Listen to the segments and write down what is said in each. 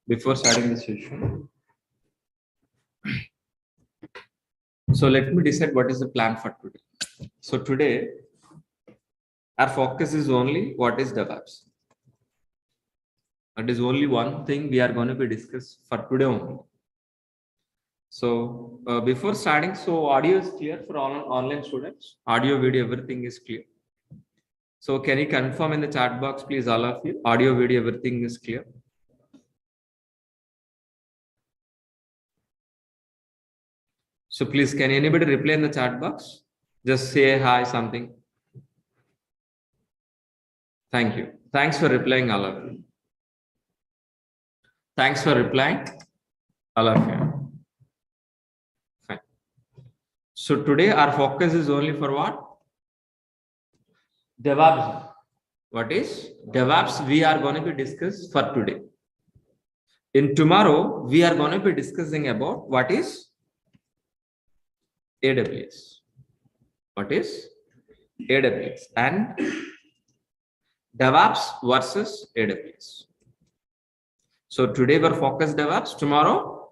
before starting the session. So let me decide what is the plan for today. So today, our focus is only what is DevOps. That is only one thing we are going to be discussed for today only. So before starting, so audio is clear for all online students. Audio, video, everything is clear. So can you confirm in the chat box, please, all of you? Audio, video, everything is clear. So please, can anybody reply in the chat box? Just say hi, something. Thank you. Thanks for replying, all of you. Thanks for replying, all of you. Fine. So today our focus is only for what? DevOps. What is DevOps? We are going to be discussed for today. In tomorrow, we are going to be discussing about what is AWS. What is AWS and DevOps versus AWS. So today we're focused DevOps, tomorrow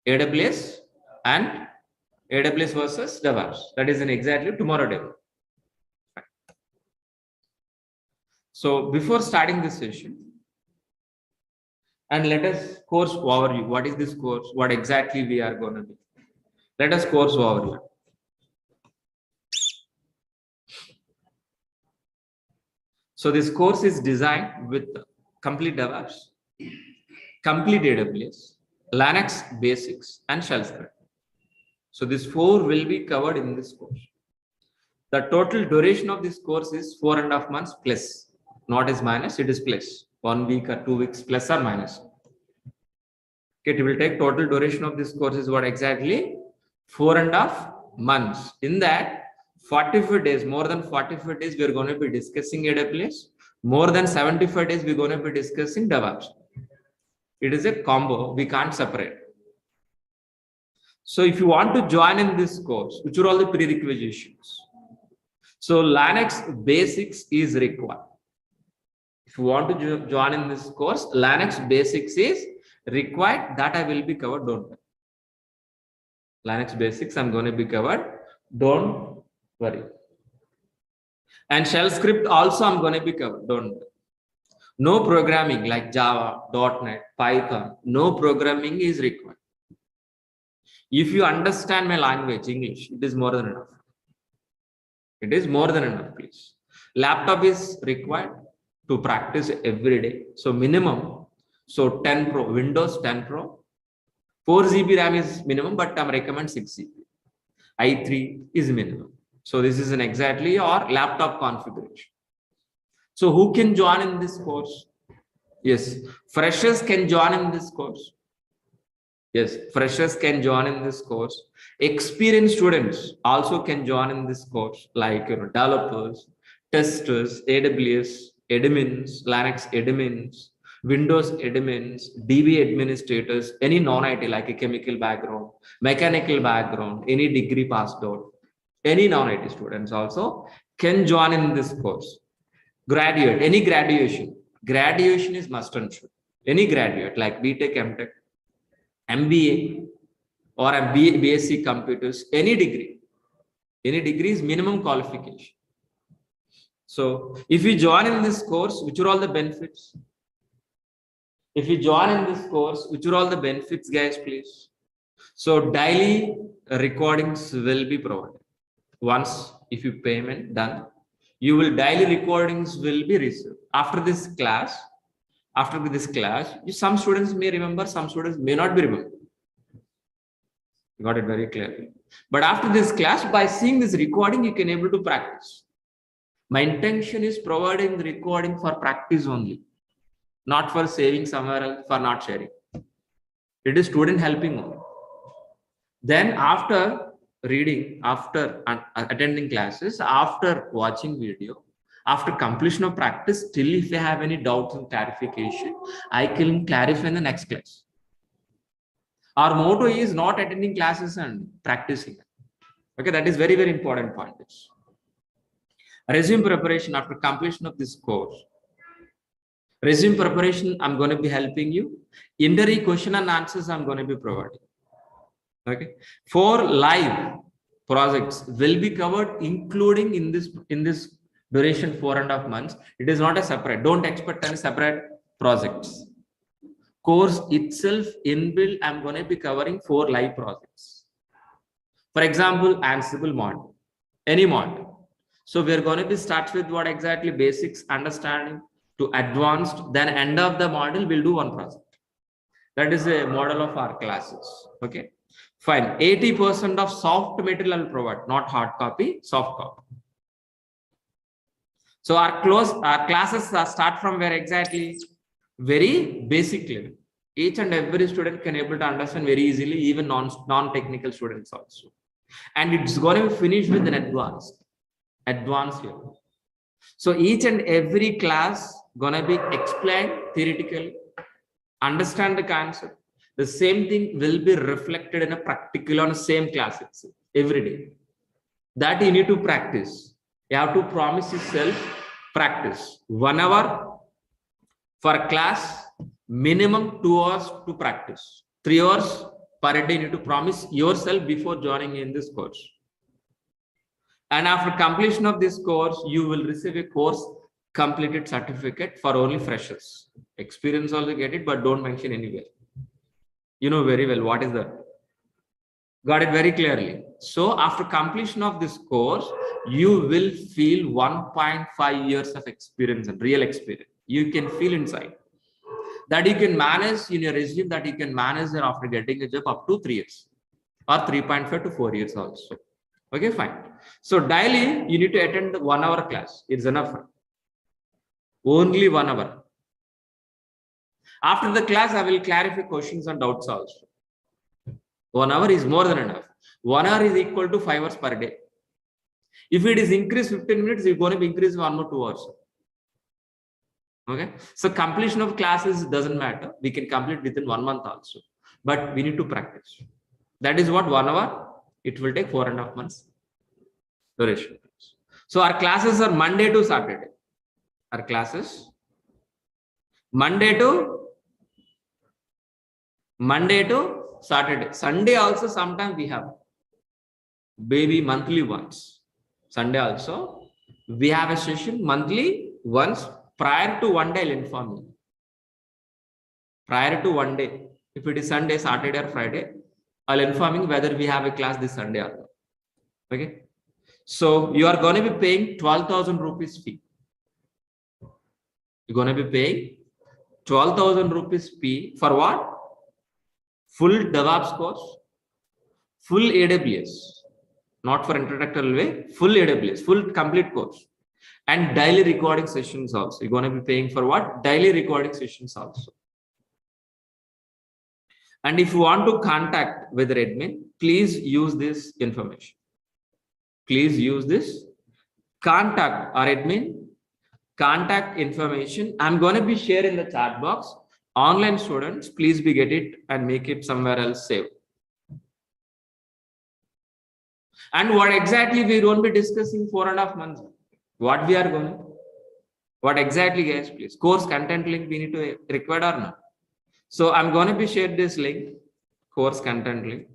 AWS and AWS versus DevOps. That is in exactly tomorrow DevOps. So before starting this session, and let us course overview. What is this course? What exactly we are going to do? Let us course overview. So this course is designed with complete DevOps, complete AWS, Linux basics, and shell script. So these four will be covered in this course. The total duration of this course is 4.5 months plus, not as minus, it is plus 1 week or 2 weeks plus or minus. Okay, it will take total duration of this course is what exactly 4.5 months. In that 45 days, more than 45 days, we are going to be discussing AWS. More than 75 days, we're going to be discussing DevOps. It is a combo, we can't separate. So if you want to join in this course, which are all the prerequisites? So Linux basics is required. If you want to join in this course, Linux basics is required. That I will be covered, don't worry. Linux basics I'm going to be covered, don't worry. And shell script also I'm going to be covered, don't worry. No programming like Java, .NET, Python, no programming is required. If you understand my language, English, it is more than enough. It is more than enough, please. Laptop is required to practice every day. So minimum, so 10 Pro, Windows 10 Pro, 4 GB RAM is minimum, but I recommend 6 GB. i3 is minimum. So this is an exactly your laptop configuration. So who can join in this course? Yes, freshers can join in this course. Yes, freshers can join in this course. Experienced students also can join in this course, like developers, testers, AWS admins, Linux admins, Windows admins, DB administrators, any non-IT like a chemical background, mechanical background, any degree passed out, any non-IT students also can join in this course. Graduate, any graduation is must and should. Any graduate like BTech, MTech, MBA or a BSc computers, any degree is minimum qualification. So if you join in this course, which are all the benefits? If you join in this course, which are all the benefits, guys, please? So daily recordings will be provided. Once if you payment done, you will daily recordings will be received. After this class, some students may remember, some students may not be remember. You got it very clearly. But after this class, by seeing this recording, you can able to practice. My intention is providing the recording for practice only, not for saving somewhere else, for not sharing. It is student helping only. Then after reading, after attending classes, after watching video, after completion of practice, still if you have any doubts and clarification, I can clarify in the next class. Our motto is not attending classes and practicing. Okay, that is very, very important point. Resume preparation after completion of this course. Resume preparation, I'm going to be helping you. Interview question and answers, I'm going to be providing. Okay. 4 live projects will be covered, including in this duration 4.5 months. It is not a separate. Don't expect any separate projects. Course itself inbuilt, I'm going to be covering 4 live projects. For example, Ansible model, any model. So we're going to be start with what exactly basics, understanding to advanced, then end of the model, we'll do one project. That is a model of our classes. Okay, fine. 80% of soft material I'll provide, not hard copy, soft copy. So our classes start from where exactly? Very basic level. Each and every student can able to understand very easily, even non-technical students also. And it's going to be finished with an advanced level. So each and every class gonna be explained theoretically, understand the concept. The same thing will be reflected in a practical on the same class itself every day. That you need to practice. You have to promise yourself practice 1 hour for a class, minimum 2 hours to practice. 3 hours per day you need to promise yourself before joining in this course. And after completion of this course, you will receive a course completed certificate for only freshers. Experience also get it, but don't mention anywhere. You know very well what is that. Got it very clearly. So after completion of this course, you will feel 1.5 years of experience and real experience. You can feel inside that you can manage in your resume, that you can manage after getting a job up to 3 years or 3.5 to 4 years also. Okay, fine. So daily you need to attend the 1 hour class. It's enough. Only 1 hour. After the class, I will clarify questions and doubts also. 1 hour is more than enough. 1 hour is equal to 5 hours per day. If it is increased 15 minutes, it's going to be increased 1 or 2 hours. Okay. So completion of classes doesn't matter. We can complete within 1 month also. But we need to practice. That is what 1 hour. It will take 4.5 months duration. So our classes are Monday to Saturday. Our classes Monday to Saturday. Sunday also sometimes we have baby monthly once. Sunday also we have a session monthly once. Prior to 1 day, I'll inform you. Prior to 1 day, if it is Sunday, Saturday, or Friday, I'll inform you whether we have a class this Sunday or not. Okay. So you are going to be paying 12,000 rupees fee. You're going to be paying 12,000 rupees fee for what? Full DEVOPS course, full AWS, not for introductory way, full AWS, full complete course, and daily recording sessions also. You're going to be paying for what? Daily recording sessions also. And if you want to contact with the admin, please use this information. Please use this. Contact our admin, contact information. I'm going to be sharing the chat box. Online students, please be get it and make it somewhere else save. And what exactly we won't be discussing 4.5 months. What we are going? What exactly, guys? Please. Course content link we need to require or not. So I'm going to be share this link, course content link.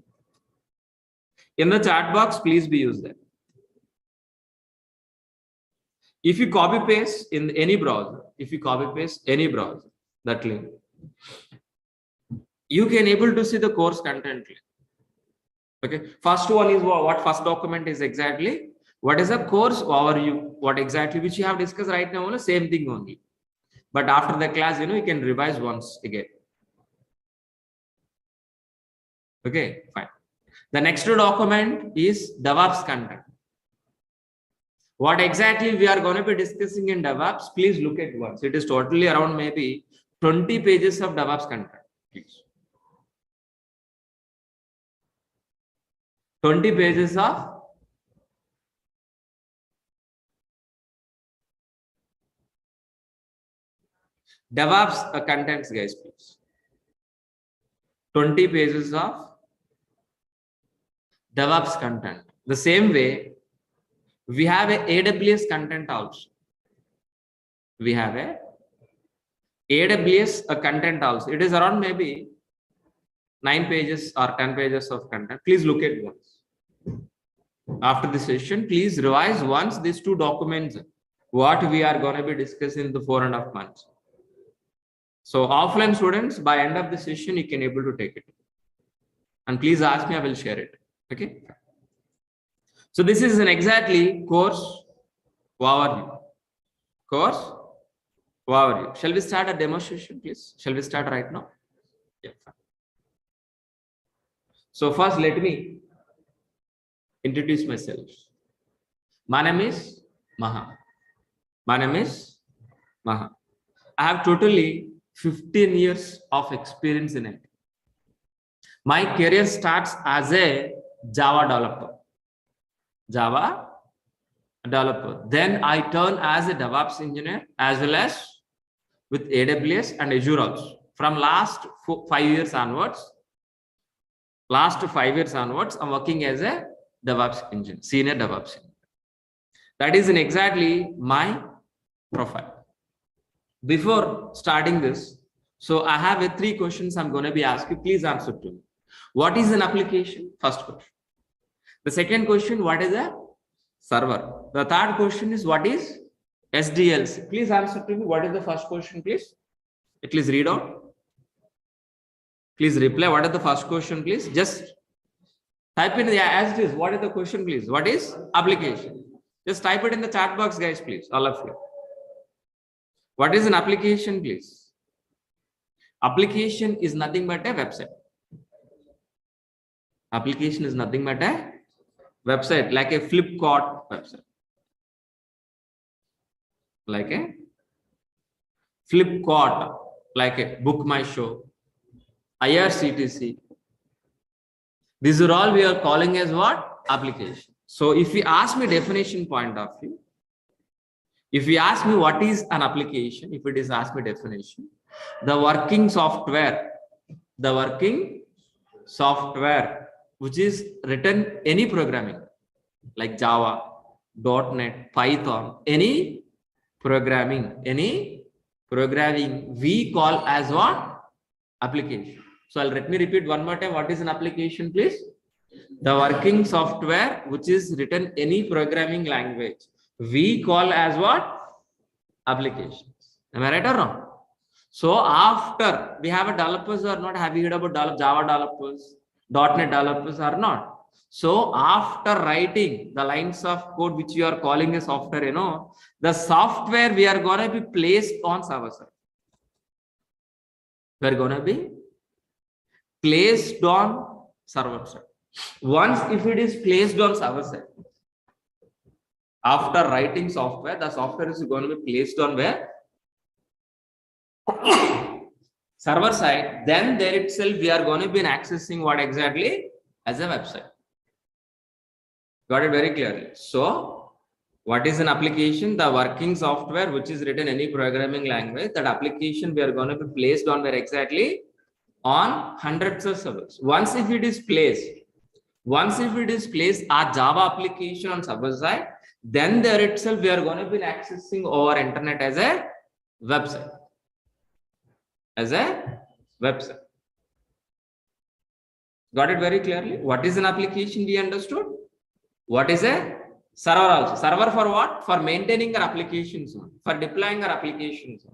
In the chat box, please be used that. If you copy paste in any browser, that link, you can able to see the course content link. Okay. First one is what first document is exactly. What is a course overview? What exactly which you have discussed right now? Only same thing only. But after the class, you can revise once again. Okay, fine. The next document is DEVOPS content. What exactly we are going to be discussing in DEVOPS, please look at once. It is totally around maybe 20 pages of DEVOPS content. Please. 20 pages of DEVOPS contents, guys, please. 20 pages of DEVOPS content. The same way, we have a AWS content also. We have a AWS content also. It is around maybe 9 pages or 10 pages of content. Please look at once. After the session, please revise once these two documents, what we are going to be discussing in the 4.5 months. So offline students, by end of the session, you can able to take it. And please ask me, I will share it. Okay. So this is an exactly course overview. Course overview. Shall we start a demonstration, please? Shall we start right now? Yeah. So first, let me introduce myself. My name is Maha. My name is Maha. I have totally 15 years of experience in it. My career starts as a Java developer. Java developer. Then I turn as a DEVOPS engineer as well as with AWS and Azure also. From last 5 years onwards, I'm working as a DEVOPS engineer, senior DEVOPS engineer. That is in exactly my profile. Before starting this, so I have 3 questions I'm going to be asking. Please answer to me. What is an application? First question. The second question, what is a server? The third question is, what is SDLC? Please answer to me. What is the first question, please? Please read out. Please reply. What is the first question, please? Just type in as it is. What is the question, please? What is application? Just type it in the chat box, guys, please. All of you. What is an application, please? Application is nothing but a website. Application is nothing but a website, like a Flipkart website. Like a Flipkart, like a Book My Show, IRCTC. These are all we are calling as what? Application. So if you ask me definition point of view, if you ask me what is an application, if it is ask me definition, the working software which is written any programming like Java, .NET, Python, any programming we call as what? Application. So let me repeat one more time. What is an application, please? The working software which is written any programming language we call as what? Applications. Am I right or wrong? So after we have a developers or not, have you heard about Java developers, .NET developers or not? So after writing the lines of code which you are calling a software, the software we are going to be placed on server side. We are going to be placed on server side. Once if it is placed on server side, after writing software, the software is going to be placed on where? Server side. Then there itself we are going to be accessing what exactly? As a website. Got it very clearly. So what is an application? The working software which is written any programming language. That application we are going to be placed on where exactly? On hundreds of servers. Once if it is placed a Java application on server side, then there itself we are going to be accessing over internet as a website. Got it very clearly? What is an application? We understood. What is a server also? Server for what? For maintaining our applications, for deploying our applications.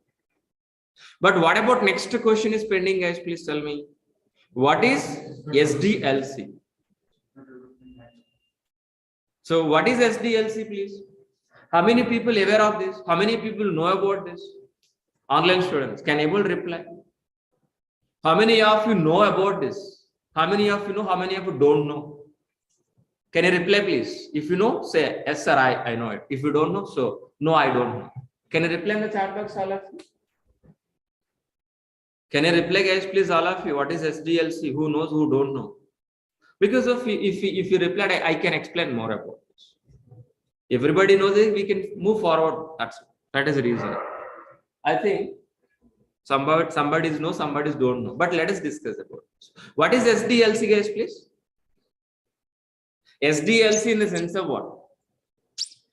But what about next question is pending, guys? Please tell me. What is SDLC? So what is SDLC, please? How many people aware of this? How many people know about this? Online students can able to reply. How many of you know about this? How many of you know? How many of you don't know? Can you reply, please? If you know, say yes, sir. I know it. If you don't know, so no, I don't know. Can you reply in the chat box, all of you? Can you reply, guys, please, all of you? What is SDLC? Who knows? Who don't know? Because if you replied, I can explain more about this. Everybody knows it. We can move forward. That is the reason. I think somebody knows, somebody don't know. But let us discuss about this. What is SDLC, guys, please? SDLC in the sense of what?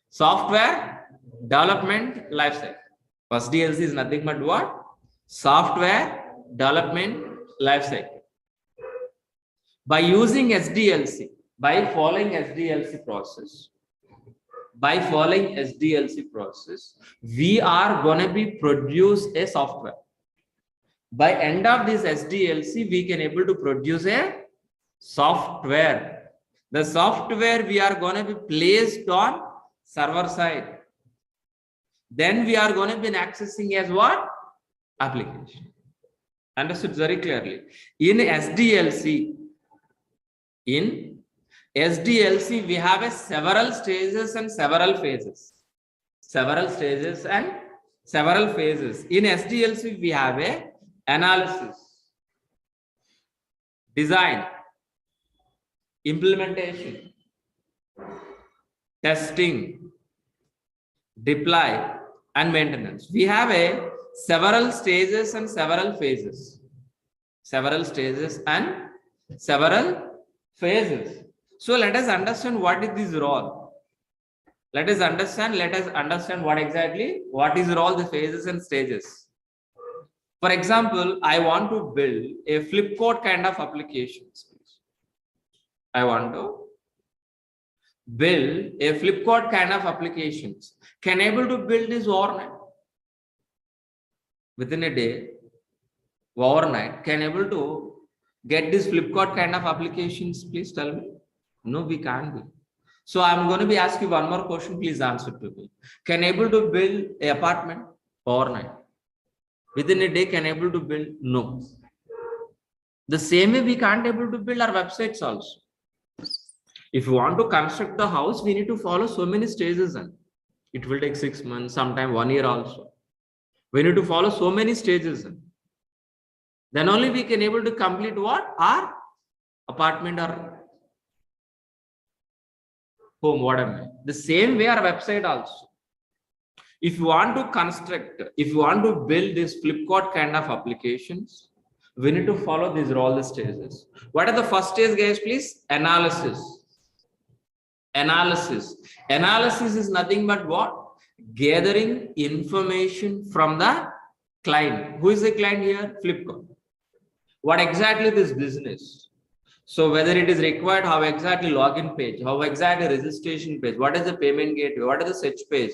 Software Development Lifecycle. SDLC is nothing but what? software development lifecycle. By using SDLC, by following SDLC process, we are going to be produce a software. By end of this SDLC, we can able to produce a software. The software we are going to be placed on server side. Then we are going to be accessing as what? Application. Understood very clearly. In SDLC, we have a several stages and several phases. In SDLC, we have a analysis, design, implementation, testing, deploy, and maintenance. We have a several stages and several phases. So let us understand what is this role. Let us understand what is role, the phases and stages. For example, I want to build a flipchart kind of applications. I want to build a flipchart kind of applications. Can able to build this overnight? Within a day, overnight, can able to get this flipchart kind of applications? Please tell me. No, we can't be. So I'm going to be asking you one more question. Please answer to me. Can able to build an apartment overnight? Within a day, can able to build? No. The same way we can't able to build our websites also. If you want to construct the house, we need to follow so many stages, and it will take 6 months, sometime 1 year also. We need to follow so many stages, and then only we can able to complete what? Our apartment or home, whatever. The same way our website also. If you want to construct, if you want to build this flipchart kind of applications, we need to follow these all the stages. What are the first stage, guys? Please, analysis. Analysis is nothing but what? Gathering information from the client. Who is the client here? Flipchart. What exactly this business? So whether it is required, how exactly login page, how exactly registration page, what is the payment gateway, what is the search page,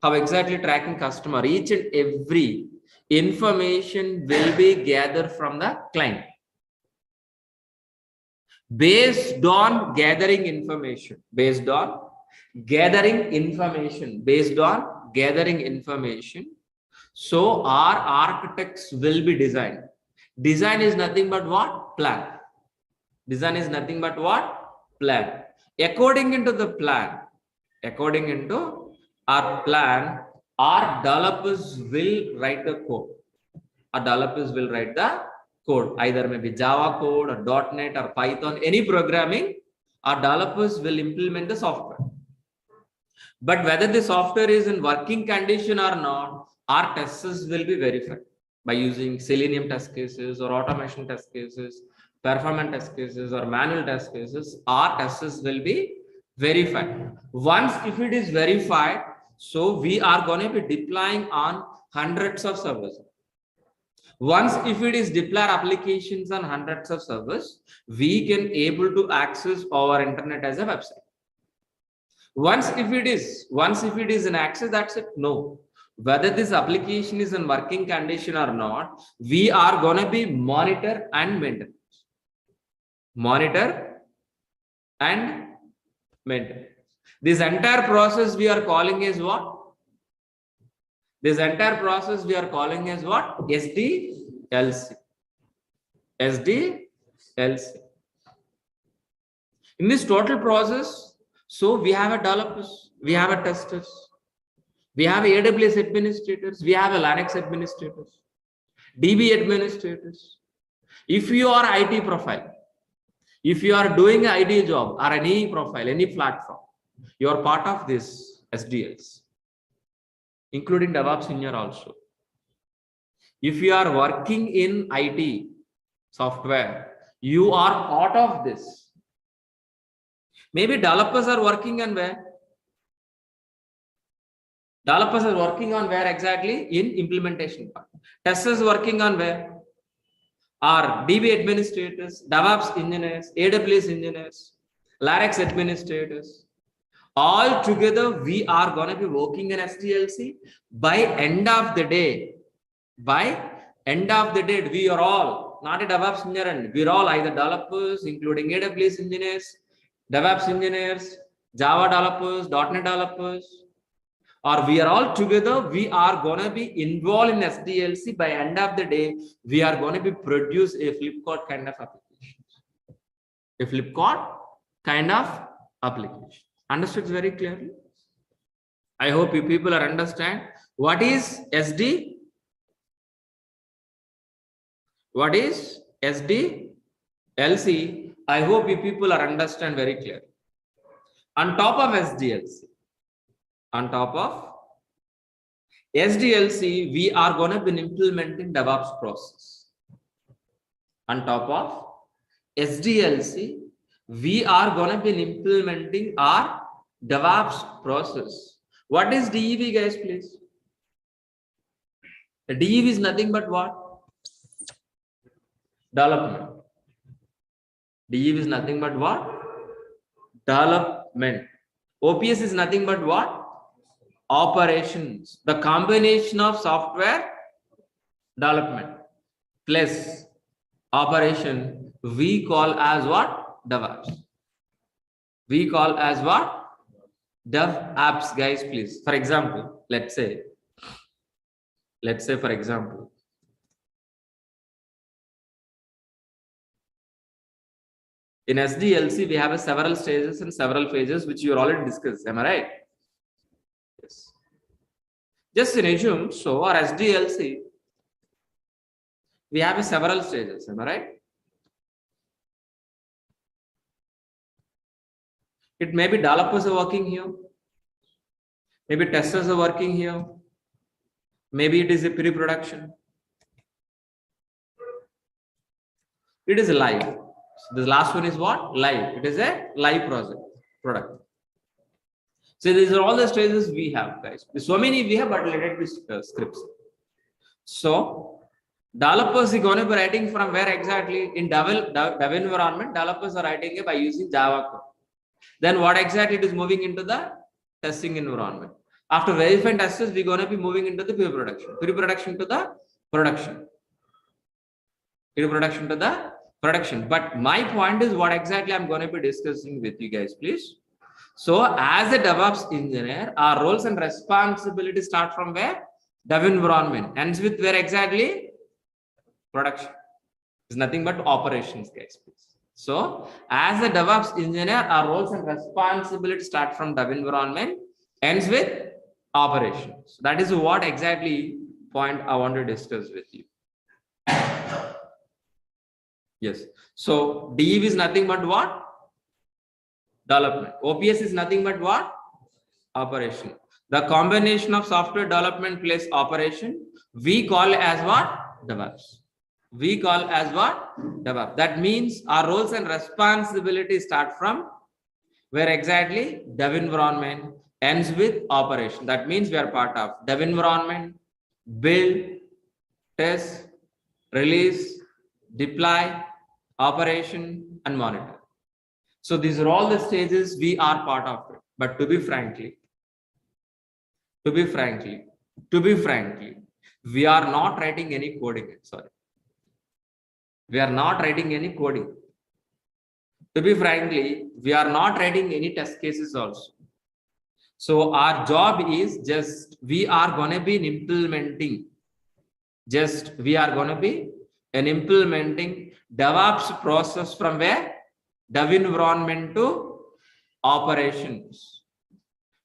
how exactly tracking customer, each and every information will be gathered from the client. Based on gathering information, so our architects will be designed. Design is nothing but what? Plan. According into the plan, our plan, our developers will write the code. Either maybe Java code or .NET or Python, any programming, our developers will implement the software. But whether the software is in working condition or not, our testers will be verified by using Selenium test cases or automation test cases, performance test cases or manual test cases. Our testers will be verified. Once if it is verified, so we are going to be deploying on hundreds of servers. Once if it is deploy applications on hundreds of servers, we can able to access our internet as a website. Once if it is in access, that's it. No, whether this application is in working condition or not, we are going to be monitor and maintain. This entire process we are calling as what? SDLC. In this total process, so we have a developers, we have a testers, we have AWS administrators, we have a Linux administrators, DB administrators. If you are IT profile, if you are doing an IT job or any profile, any platform, you are part of this SDLs, including DevOps engineer also. If you are working in IT software, you are part of this. Maybe developers are working on where? Developers are working on where exactly? In implementation part. Testers working on where? Are DB administrators, DevOps engineers, AWS engineers, Linux administrators. All together, we are going to be working in SDLC. By end of the day, we are all not a DevOps engineer, we are all either developers, including AWS engineers, DevOps engineers, Java developers, .NET developers, or we are all together, we are going to be involved in SDLC. By end of the day, we are going to be produce a Flipkart kind of application. A Flipkart kind of application. Understood very clearly? I hope you people are understand. What is SD? What is SDLC? I hope you people are understand very clearly. On top of SDLC, we are going to be implementing DevOps process. On top of SDLC, we are going to be implementing our DevOps process. What is DEV, guys, please? The DEV is nothing but what? Development. DEV is nothing but what? Development. OPS is nothing but what? Operations. The combination of software development plus operation, we call as what? DevOps. We call as what? DevOps, guys, please. For example, let's say for example, in SDLC, we have several stages and several phases, which you already discussed. Am I right? Yes. Just in assume, so our SDLC, we have several stages. Am I right? It may be developers are working here. Maybe testers are working here. Maybe it is a pre-production. It is live. So this last one is what? Live. It is a live product. So these are all the stages we have, guys. So many we have, but let it be scripts. So developers are going to be writing from where exactly? In dev environment, developers are writing it by using Java code. Then what exactly it is moving into the testing environment. After verifying testers, we're going to be moving into the pre-production. Pre-production to the production. Pre-production to the production. But my point is what exactly I'm going to be discussing with you guys, please. So as a DevOps engineer, our roles and responsibilities start from where? Dev environment. Ends with where exactly? Production. It's nothing but operations, guys, please. So as a DevOps engineer, our roles and responsibilities start from dev environment, ends with operations. That is what exactly point I want to discuss with you. Yes. So DEV is nothing but what? Development. OPS is nothing but what? Operation. The combination of software development plus operation, we call as what? DevOps. We call as what? DevOps. That means our roles and responsibilities start from where exactly? Dev environment, ends with operation. That means we are part of dev environment, build, test, release, deploy, operation, and monitor. So these are all the stages we are part of it. But to be frankly, we are not writing any coding. Sorry. We are not writing any coding. To be frankly, we are not writing any test cases also. So our job is just, we are going to be implementing DevOps process from where? Dev environment to operations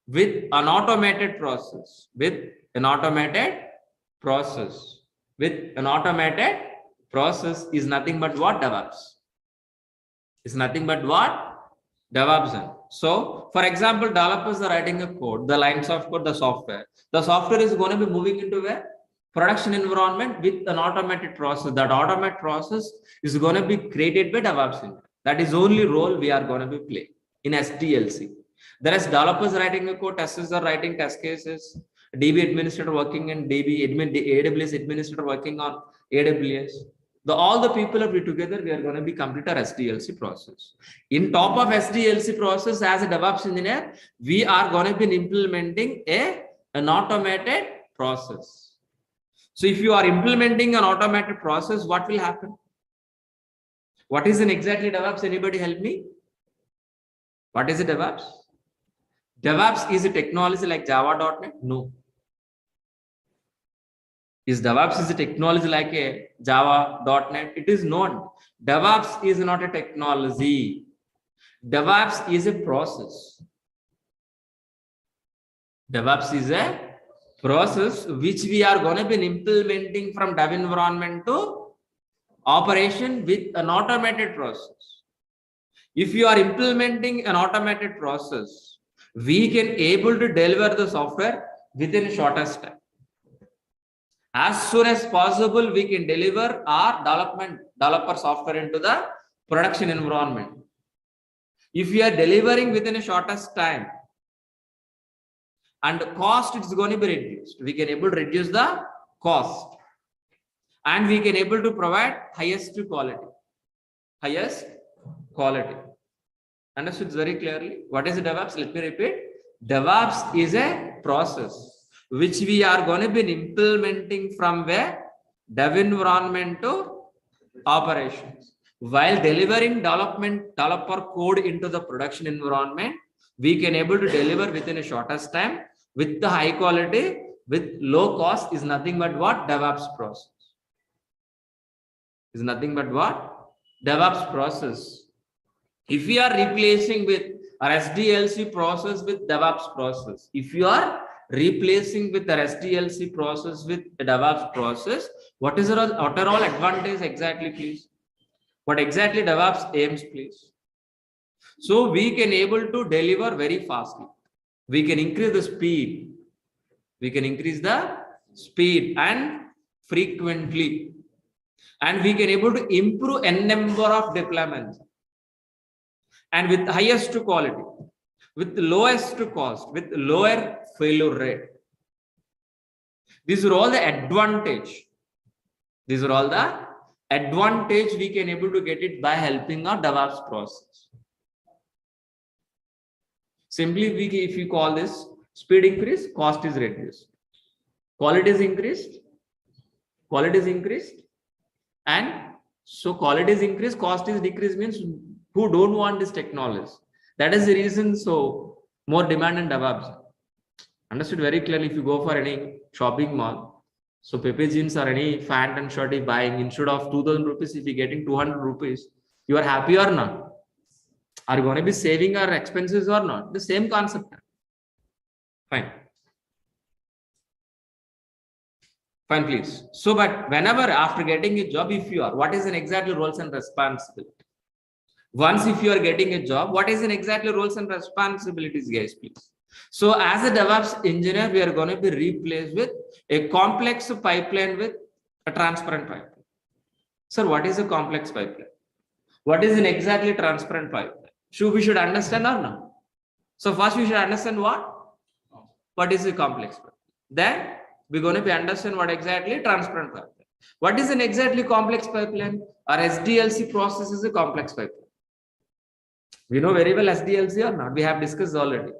with an automated process, process is nothing but what? DevOps. Is nothing but what? DevOps. So, for example, developers are writing a code, the lines of code, the software. The software is going to be moving into a production environment with an automated process. That automated process is going to be created by DevOps. That is only role we are going to be playing in SDLC. The rest developers writing a code, testers are writing test cases, DB administrator working in AWS administrator working on AWS. All the people are together, we are going to be complete our SDLC process. In top of SDLC process, as a DevOps engineer, we are going to be implementing an automated process. So if you are implementing an automated process, what will happen? What is exactly DevOps? Anybody help me? What is DevOps? DevOps is a technology like Java.NET? No. Is DevOps is a technology like a Java.NET? It is not. DevOps is not a technology. DevOps is a process. DevOps is a process which we are going to be implementing from dev environment to operation with an automated process. If you are implementing an automated process, we can able to deliver the software within shortest time. As soon as possible, we can deliver our developer software into the production environment. If we are delivering within a shortest time, and cost is going to be reduced, we can able to reduce the cost, and we can able to provide highest quality. Understood very clearly? What is DevOps? Let me repeat. DevOps is a process which we are going to be implementing from where dev environment to operations. While delivering developer code into the production environment, we can able to deliver within a shortest time with the high quality, with low cost is nothing but what? DevOps process. Is nothing but what? DevOps process. If we are replacing with our SDLC process with DevOps process, if you are replacing with the SDLC process with the DevOps process, what is our overall advantage exactly, please? What exactly DevOps aims, please? So we can able to deliver very fastly. We can increase the speed. We can increase the speed and frequently. And we can able to improve n number of deployments. And with highest quality, with lowest cost, with lower failure rate. These are all the advantage. These are all the advantage we can able to get it by helping our DevOps process. Simply, if you call this speed increase, cost is reduced. Quality is increased. And so quality is increased, cost is decreased, means who don't want this technology. That is the reason. So more demand in DevOps. Understood very clearly. If you go for any shopping mall, so Pepe jeans or any pant and shirt is buying, instead of 2,000 rupees, if you're getting 200 rupees, you are happy or not? Are you going to be saving our expenses or not? The same concept. Fine. Fine, please. So, but whenever after getting a job, if you are, what is an exactly roles and responsibility? Once if you are getting a job, what is an exactly roles and responsibilities, guys, please? So as a DevOps engineer, we are going to be replaced with a complex pipeline with a transparent pipeline. Sir, what is a complex pipeline? What is an exactly transparent pipeline? We should understand or not? So first we should understand what is a complex pipeline. Then we're going to be understand what exactly transparent pipeline. What is an exactly complex pipeline? Our SDLC process is a complex pipeline. We know very well SDLC or not? We have discussed already.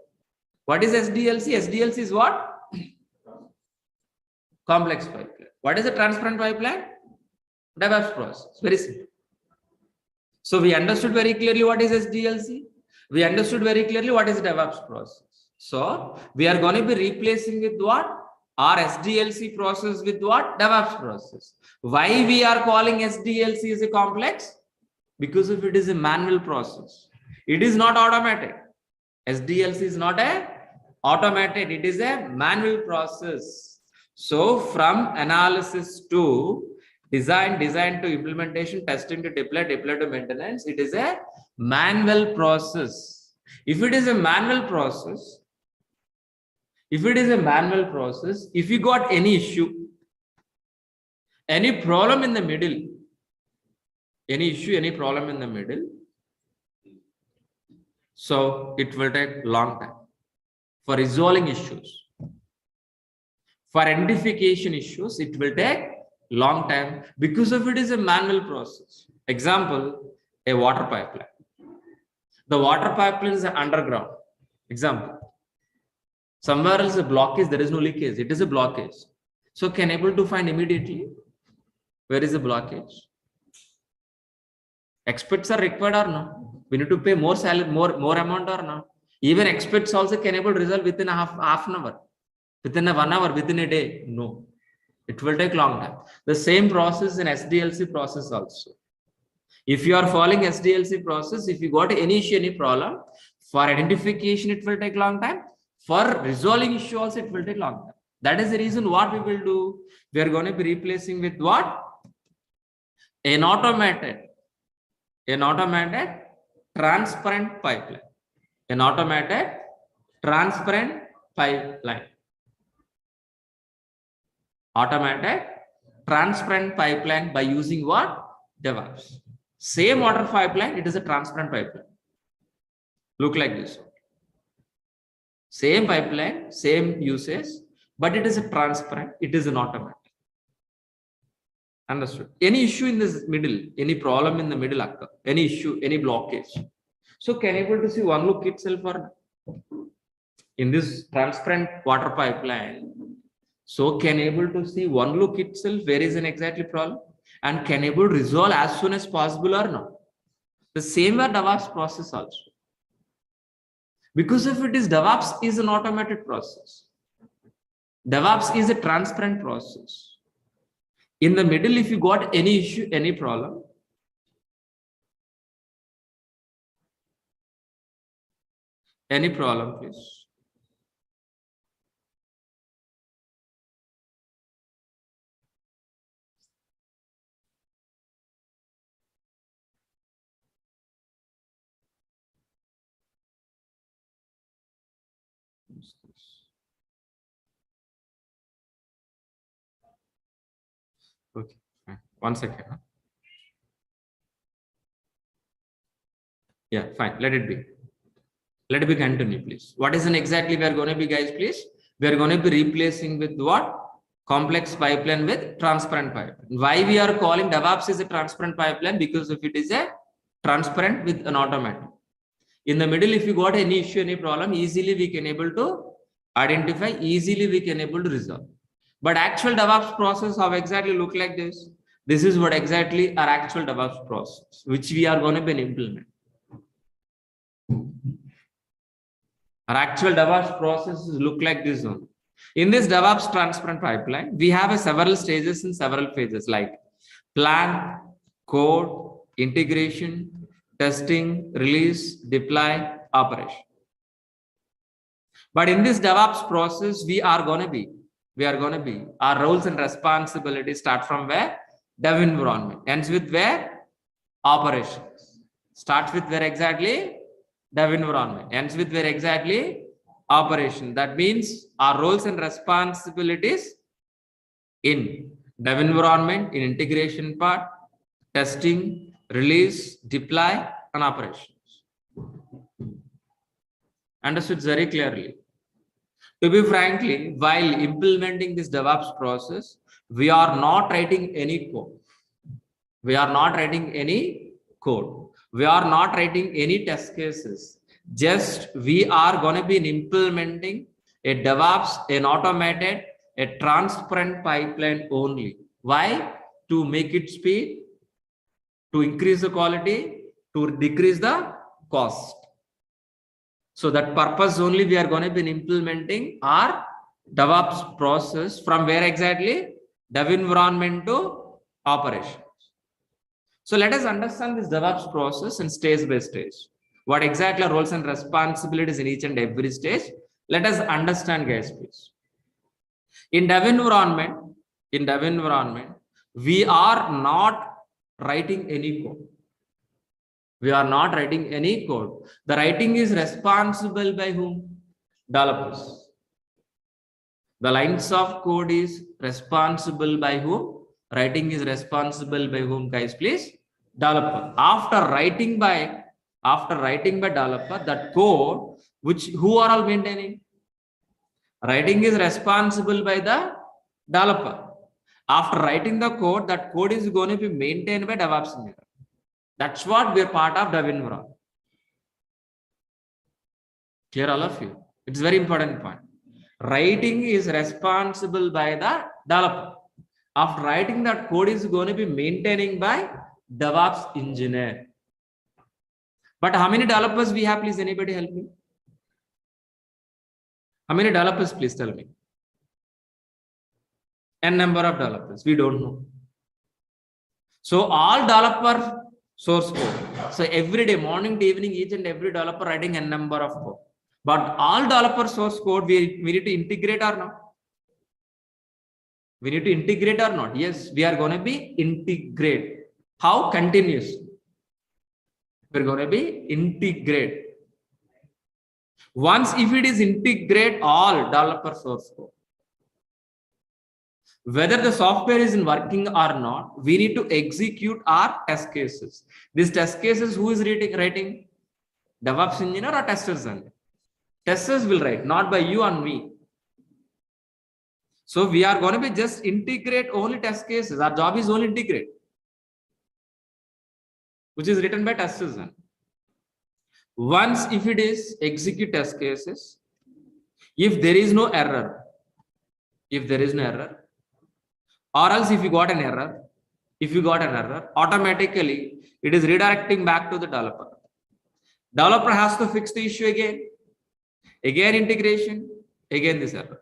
What is SDLC? SDLC is what? Complex pipeline. What is a transparent pipeline? DevOps process. Very simple. So we understood very clearly what is SDLC. We understood very clearly what is DevOps process. So we are going to be replacing with what? Our SDLC process with what? DevOps process. Why we are calling SDLC as a complex? Because if it is a manual process, it is not automated. SDLC is not a automated, it is a manual process. So from analysis to design to implementation, testing to deploy to maintenance, it is a manual process. If it is a manual process, if you got any issue, any problem in the middle, any problem in the middle, so it will take long time for resolving issues. For identification issues, it will take long time because of it is a manual process. Example, a water pipeline. The water pipeline is underground. Example, somewhere else a blockage, there is no leakage, it is a blockage. So can able to find immediately where is the blockage? Experts are required or no? We need to pay more salary, more amount or no? Even experts also can able to resolve within a half an hour, within a 1 hour, within a day. No, it will take long time. The same process in SDLC process also. If you are following SDLC process, if you got any issue, any problem, for identification, it will take long time. For resolving issue also, it will take long time. That is the reason what we will do. We are going to be replacing with what? An automated transparent pipeline. An automated transparent pipeline. Automated transparent pipeline by using what? DEVOPS. Same water pipeline, it is a transparent pipeline. Look like this. Same pipeline, same usage, but it is a transparent, it is an automatic. Understood? Any issue in this middle, any problem in the middle occur, any issue, any blockage. So can able to see one look itself or in this transparent water pipeline. So can able to see one look itself where is an exactly problem and can able to resolve as soon as possible or not. The same way DEVOPS process also. Because if it is DEVOPS is an automated process. DEVOPS is a transparent process. In the middle, if you got any issue, any problem, please. Okay, fine. 1 second. Yeah, fine. Let it be. Let it be continue, please. What is an exactly we are going to be, guys, please? We are going to be replacing with what? Complex pipeline with transparent pipeline. Why we are calling DEVOPS is a transparent pipeline? Because if it is a transparent with an automatic. In the middle, if you got any issue, any problem, easily we can able to identify, easily we can able to resolve. But actual DEVOPS process, how exactly look like this? This is what exactly our actual DEVOPS process, which we are going to be implement. Our actual DEVOPS processes look like this one. In this DEVOPS transparent pipeline, we have several stages and several phases like plan, code, integration, testing, release, deploy, operation. But in this DEVOPS process, our roles and responsibilities start from where? Dev environment. Ends with where? Operations. Starts with where exactly? Dev environment. Ends with where exactly? Operation. That means our roles and responsibilities in dev environment, in integration part, testing, release, deploy, and operations. Understood very clearly. To be frankly, while implementing this DEVOPS process, we are not writing any code. We are not writing any code. We are not writing any test cases. Just we are going to be implementing a DEVOPS, an automated, a transparent pipeline only. Why? To make it speed, to increase the quality, to decrease the cost. So that purpose only we are going to be implementing our DEVOPS process from where exactly? Dev environment to operations. So let us understand this DEVOPS process in stage by stage. What exactly are roles and responsibilities in each and every stage? Let us understand, guys, please. In dev environment, we are not writing any code. We are not writing any code. The writing is responsible by whom? Developers. The lines of code is responsible by whom? Writing is responsible by whom, guys, please? Developer. After writing by developer, that code, who are all maintaining? Writing is responsible by the Developer. After writing the code, that code is going to be maintained by DevOps engineer. That's what we're part of dev environment. Clear all of you? It's very important point. Writing is responsible by the developer. After writing, that code is going to be maintaining by DevOps engineer. But how many developers we have? Please, anybody help me? How many developers? Please tell me. N number of developers. We don't know. So all developer source code. So every day, morning to evening, each and every developer writing N number of code. But all developer source code, we need to integrate or not? We need to integrate or not? Yes, we are going to be integrate. How? Continuously. We're going to be integrate. Once if it is integrate all developer source code, whether the software is working or not, we need to execute our test cases. These test cases, who is writing? DevOps engineer or testers? Testers will write, not by you and me. So we are going to be just integrate only test cases. Our job is only integrate, which is written by testers. Once if it is execute test cases, if there is no error, or else if you got an error, automatically it is redirecting back to the developer. Developer has to fix the issue again integration, again this error.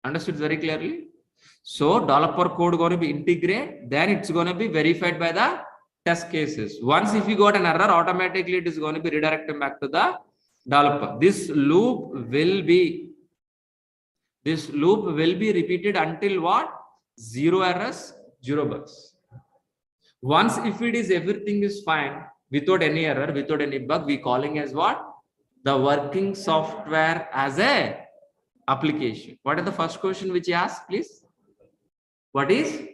Understood very clearly? So developer code going to be integrate, then it's going to be verified by the test cases. Once if you got an error, automatically it is going to be redirected back to the developer. This loop will be repeated until what? 0 errors, 0 bugs. Once if it is everything is fine, without any error, without any bug, we calling as what? The working software as a application. What is the first question which you asked, please? What is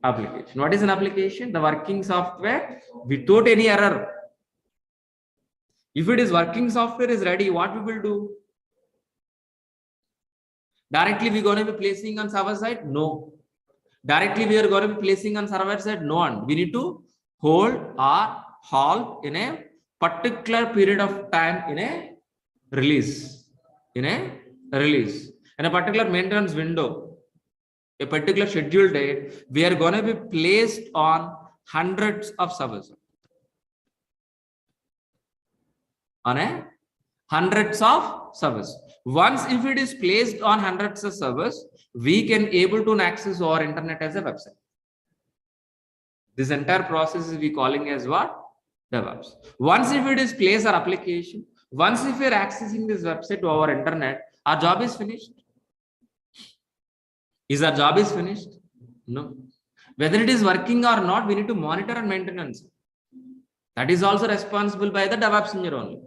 application? What is an application? The working software without any error. If it is working software is ready, what we will do? Directly we are going to be placing on server side? No. Directly we are going to be placing on server side? No one. We need to hold or halt in a particular period of time in a release. In a particular maintenance window, a particular scheduled date, we are going to be placed on hundreds of servers. Once if it is placed on hundreds of servers, we can able to access our internet as a website. This entire process is we calling as what? DevOps. Once if it is placed our application, once if we are accessing this website to our internet, our job is finished. Is our job is finished? No. Whether it is working or not, we need to monitor and maintenance. That is also responsible by the DevOps engineer only.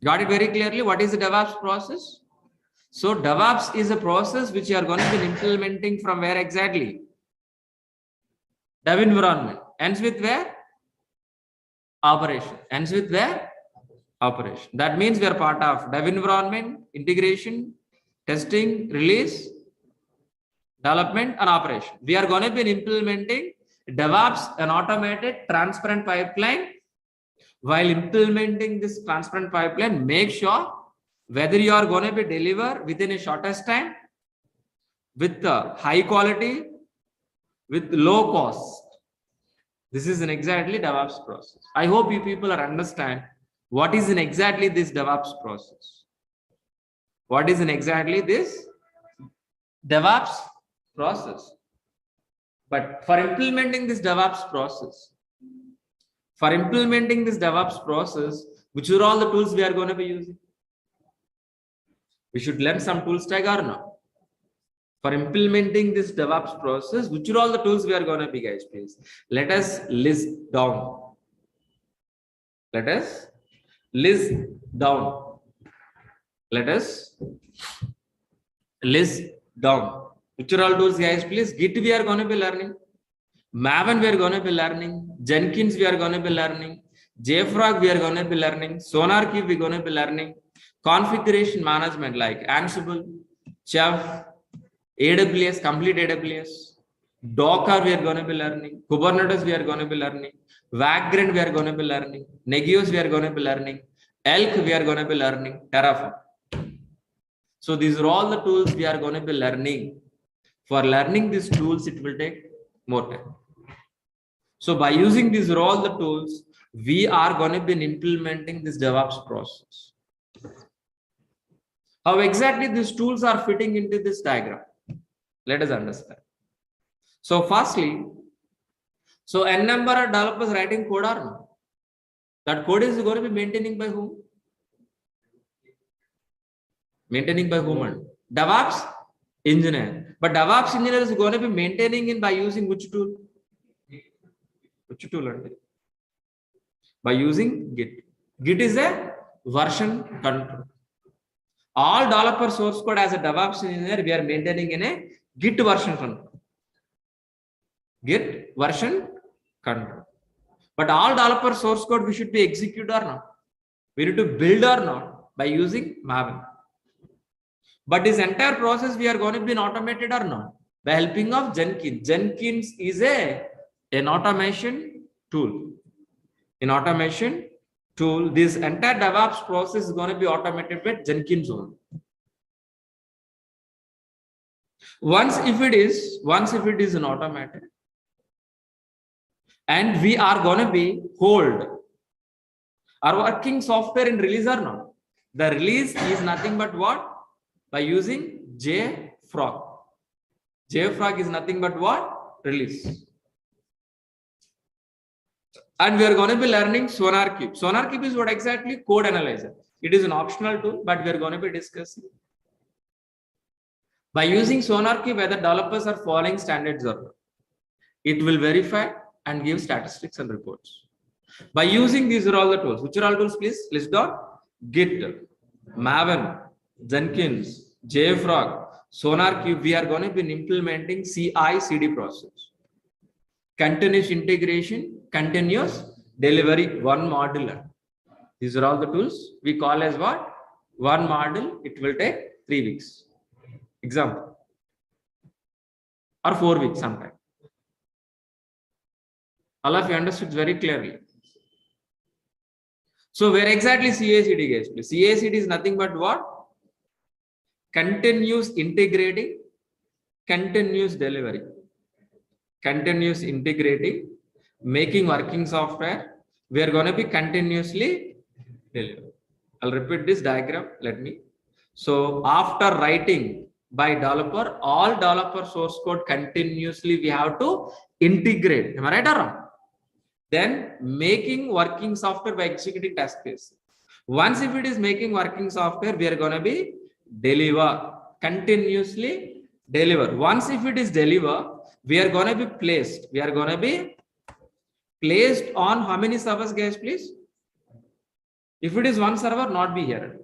Got it very clearly? What is the DevOps process? So DevOps is a process which you are going to be implementing from where exactly? Dev environment. Ends with where? Operation. Ends with where? Operation. That means we are part of dev environment, integration, testing, release, development, and operation. We are going to be implementing DevOps, an automated transparent pipeline. While implementing this transparent pipeline, make sure whether you are going to be deliver within a shortest time, with high quality, with low cost. This is an exactly DevOps process. I hope you people are understand what is in exactly this DevOps process. What is in exactly this DevOps process. But for implementing this DevOps process, which are all the tools we are going to be using? We should learn some tools tag or not? For implementing this DevOps process, which are all the tools we are going to be, guys, please? Let us list down. Let us list down. Which are all tools, guys, please? Git we are going to be learning. Maven we are going to be learning. Jenkins we are going to be learning. JFrog we are going to be learning. SonarQube we are going to be learning. Configuration management like Ansible, Chef, AWS, complete AWS. Docker, we are going to be learning. Kubernetes, we are going to be learning. Vagrant, we are going to be learning. Negios, we are going to be learning. Elk, we are going to be learning. Terraform. So these are all the tools we are going to be learning. For learning these tools, it will take more time. So by using these are all the tools, we are going to be implementing this DevOps process. How exactly these tools are fitting into this diagram? Let us understand. So firstly, so n number of developers writing code or no? That code is going to be maintaining by whom? Maintaining by whom? DevOps engineer. But DevOps engineer is going to be maintaining in by using which tool? Which tool? By using Git. Git is a version control. All developer source code as a DevOps engineer, we are maintaining in a Git version control. Git version control. But all developer source code we should be execute or not? We need to build or not by using Maven. But this entire process we are going to be automated or not? By helping of Jenkins. Jenkins is an automation tool. In automation tool, this entire DevOps process is going to be automated with Jenkins only. Once if it is an automated, and we are going to be hold our working software in release or not. The release is nothing but what? By using JFrog. JFrog is nothing but what? Release. And we are going to be learning SonarQube. SonarQube is what exactly? Code analyzer. It is an optional tool, but we are going to be discussing. By using SonarQube, whether developers are following standards or not. It will verify and give statistics and reports. By using these are all the tools. Which are all tools, please? List down. Git, Maven, Jenkins, JFrog, SonarQube. We are going to be implementing CI/CD process. Continuous integration, continuous delivery, one module. These are all the tools we call as what? One module. It will take 3 weeks. Example. Or 4 weeks sometime. All of you understood very clearly. So where exactly CI/CD guys? Please. CI/CD is nothing but what? Continuous integrating, continuous delivery. Continuous integrating, making working software. We are going to be continuously deliver. I'll repeat this diagram. Let me. So after writing by developer, all developer source code continuously we have to integrate. Am I right or wrong? Then making working software by executing test case. Once if it is making working software, we are going to be deliver, continuously deliver. Once if it is deliver, we are going to be placed. We are going to be placed on how many servers, guys, please? If it is one server, not be here.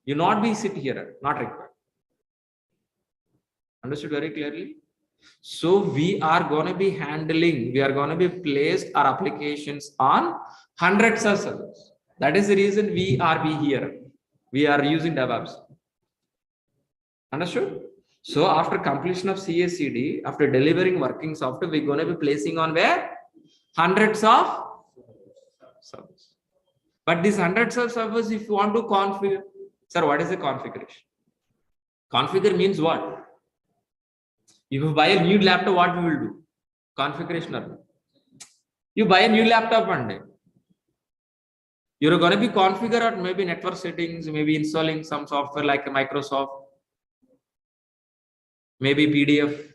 You not be sit here, not required. Understood very clearly? So we are going to be handling, we are going to be placed our applications on hundreds of servers. That is the reason we are here. We are using DevOps. Understood? So after completion of CI/CD, after delivering working software, we're going to be placing on where? Hundreds of servers. But these hundreds of servers, if you want to configure, sir, what is the configuration? Configure means what? If you buy a new laptop, what we will do? Configuration. You buy a new laptop one day. You're going to be configure or maybe network settings, maybe installing some software like a Microsoft, maybe PDF.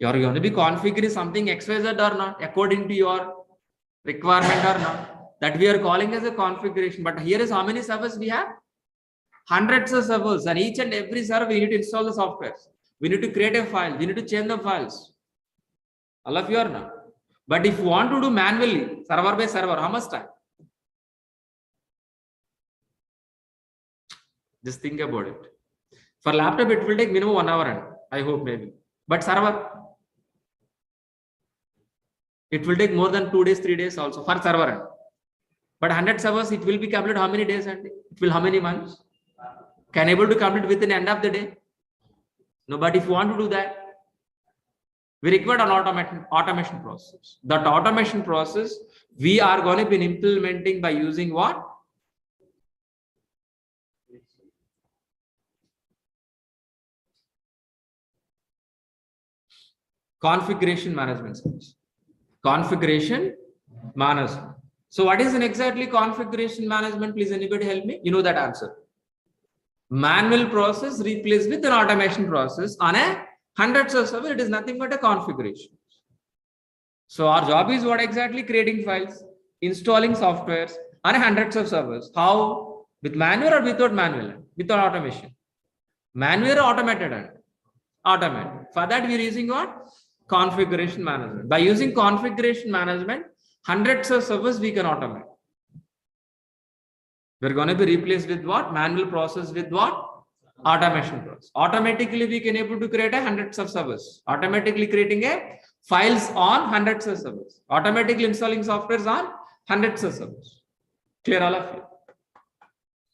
You're going to be configuring something XYZ or not, according to your requirement or not. That we are calling as a configuration. But here is how many servers we have? Hundreds of servers, and each and every server we need to install the software. We need to create a file. We need to change the files. All of you are not. But if you want to do manually, server by server, how much time? Just think about it. For laptop, it will take minimum 1 hour, and I hope maybe. But server, it will take more than 2 days, 3 days also for server. But 100 servers, it will be completed how many days and it will how many months? Can able to complete within the end of the day? No, but if you want to do that, we require an automation process. That automation process we are going to be implementing by using what? Configuration management service. Configuration management. So what is an exactly configuration management? Please anybody help me? You know that answer. Manual process replaced with an automation process on a hundreds of servers. It is nothing but a configuration. So our job is what exactly? Creating files, installing softwares on hundreds of servers. How? With manual or without manual? Without automation. Manual or automated? Automated. For that we are using what? Configuration management. By using configuration management, hundreds of servers we can automate. We're going to be replaced with what? Manual process with what? Automation process. Automatically we can able to create a hundreds of servers. Automatically creating a files on hundreds of servers. Automatically installing softwares on hundreds of servers. Clear all of you?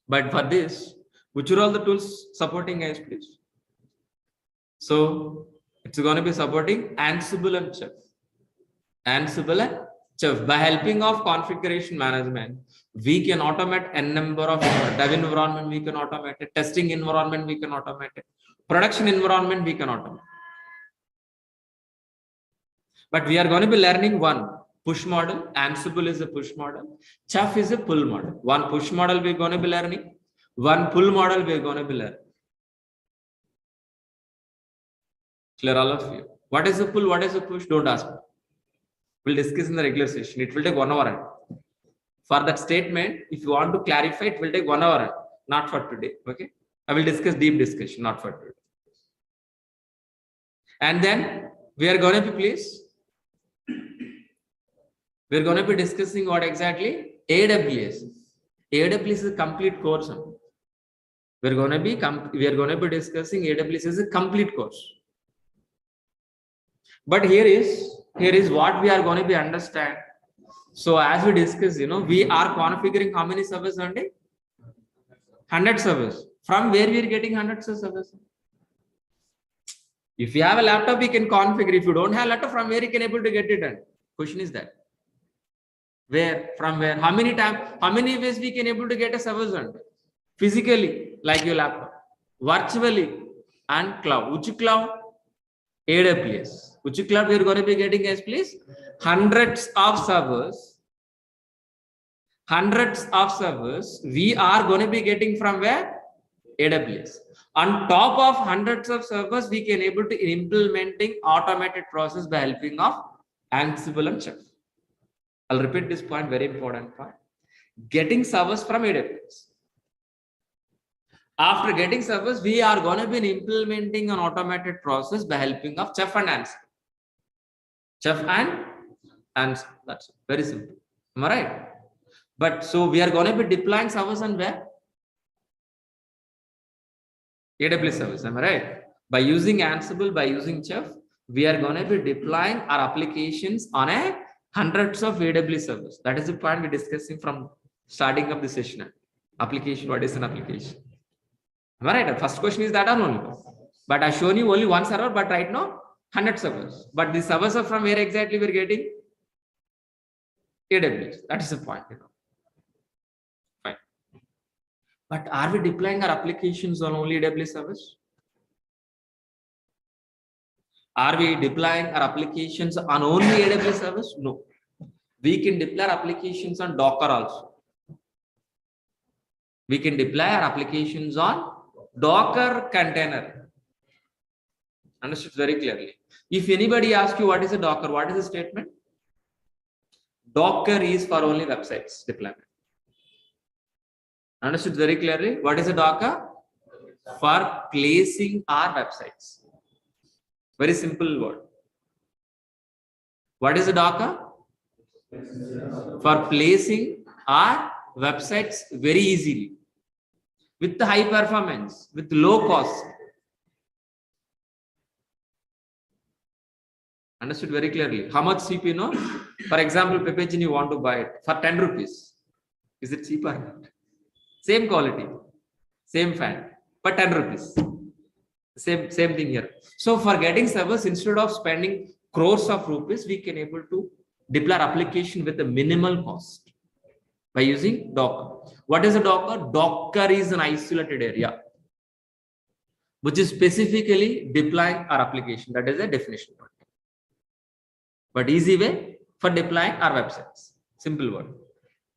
But for this, which are all the tools supporting guys, please? So it's going to be supporting Ansible and Chef. Ansible and Chef. By helping of configuration management, we can automate n number of dev environment, we can automate it, testing environment, we can automate it, production environment, we can automate. But we are going to be learning one push model. Ansible is a push model. Chef is a pull model. One push model we're going to be learning. One pull model we're going to be learning. Clear all of you? What is a pull? What is a push? Don't ask me. We'll discuss in the regular session. It will take 1 hour. For that statement, if you want to clarify, it will take 1 hour, not for today. Okay. I will discuss deep discussion, not for today. And then we are going to be, please, we're going to be discussing what exactly? AWS. AWS is a complete course. We are going to be discussing AWS as a complete course. But here is what we are going to be understand. So as we discussed, we are configuring how many servers on day? 100 servers. From where we are getting hundreds of servers? If you have a laptop, we can configure. If you don't have a laptop, from where you can able to get it done? Question is that. Where? From where? How many times? How many ways we can able to get a servers on? Physically, like your laptop. Virtually and cloud. Which cloud? AWS. Which cloud we are going to be getting as please? Hundreds of servers. Hundreds of servers we are going to be getting from where? AWS. On top of hundreds of servers, we can able to implementing automated process by helping of Ansible and Chef. I'll repeat this point, very important point. Getting servers from AWS. After getting servers, we are going to be implementing an automated process by helping of Chef and Ansible. Chef and Ansible. That's very simple. Am I right? But so we are going to be deploying servers on where? AWS service. Am I right? By using Ansible, by using Chef, we are going to be deploying our applications on a hundreds of AWS servers. That is the point we're discussing from starting of the session. Application. What is an application? Am I right? First question is that or only. But I've shown you only one server, but right now 100 servers. But the servers are from where exactly we're getting? AWS. That is the point. Fine. But are we deploying our applications on only AWS servers? Are we deploying our applications on only AWS servers? No. We can deploy our applications on Docker also. We can deploy our applications on Docker container. Understood very clearly. If anybody asks you what is a Docker, what is the statement? Docker is for only websites deployment. Understood very clearly. What is a Docker? For placing our websites. Very simple word. What is a Docker? For placing our websites very easily. With the high performance, with low cost. Understood very clearly. How much CPU, no? For example, Pepagin, you want to buy it for 10 rupees. Is it cheaper? Same quality, same fan, but 10 rupees. Same thing here. So for getting servers, instead of spending crores of rupees, we can able to deploy application with a minimal cost by using Docker. What is a Docker? Docker is an isolated area which is specifically deploying our application. That is a definition. But easy way for deploying our websites. Simple word.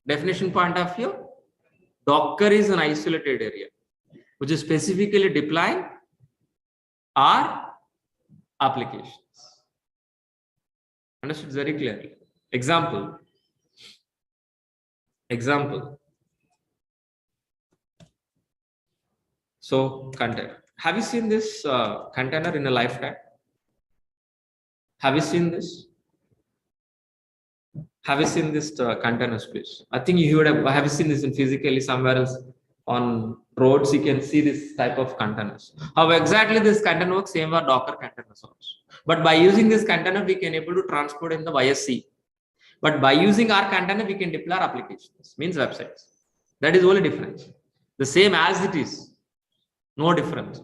Definition point of view, Docker is an isolated area which is specifically deploying our applications. Understood very clearly. Example. So container. Have you seen this container in a lifetime? Have you seen this? Have you seen this container space? I think you would have seen this in physically somewhere else on roads. You can see this type of containers. How exactly this container works? Same are Docker containers also. But by using this container, we can able to transport in the via sea. But by using our container, we can deploy our applications, means websites. That is only difference. The same as it is, no difference.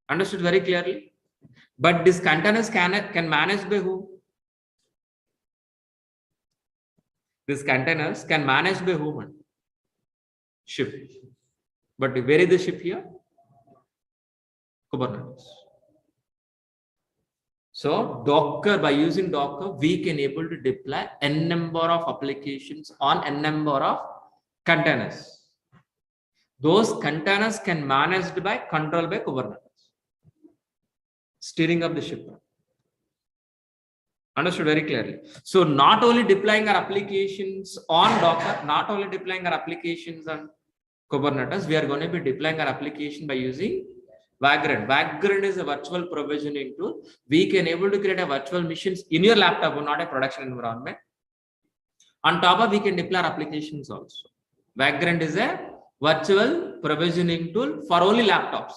Understood very clearly. But these containers can manage by who? These containers can manage by whom? Ship. But where is the ship here? Kubernetes. So Docker, by using Docker, we can able to deploy n number of applications on n number of containers. Those containers can managed by controlled by Kubernetes. Steering of the ship. Understood very clearly. So not only deploying our applications on Docker, not only deploying our applications on Kubernetes, we are going to be deploying our application by using Vagrant. Vagrant is a virtual provisioning tool. We can able to create a virtual machines in your laptop, or not a production environment. On top of, we can deploy applications also. Vagrant is a virtual provisioning tool for only laptops,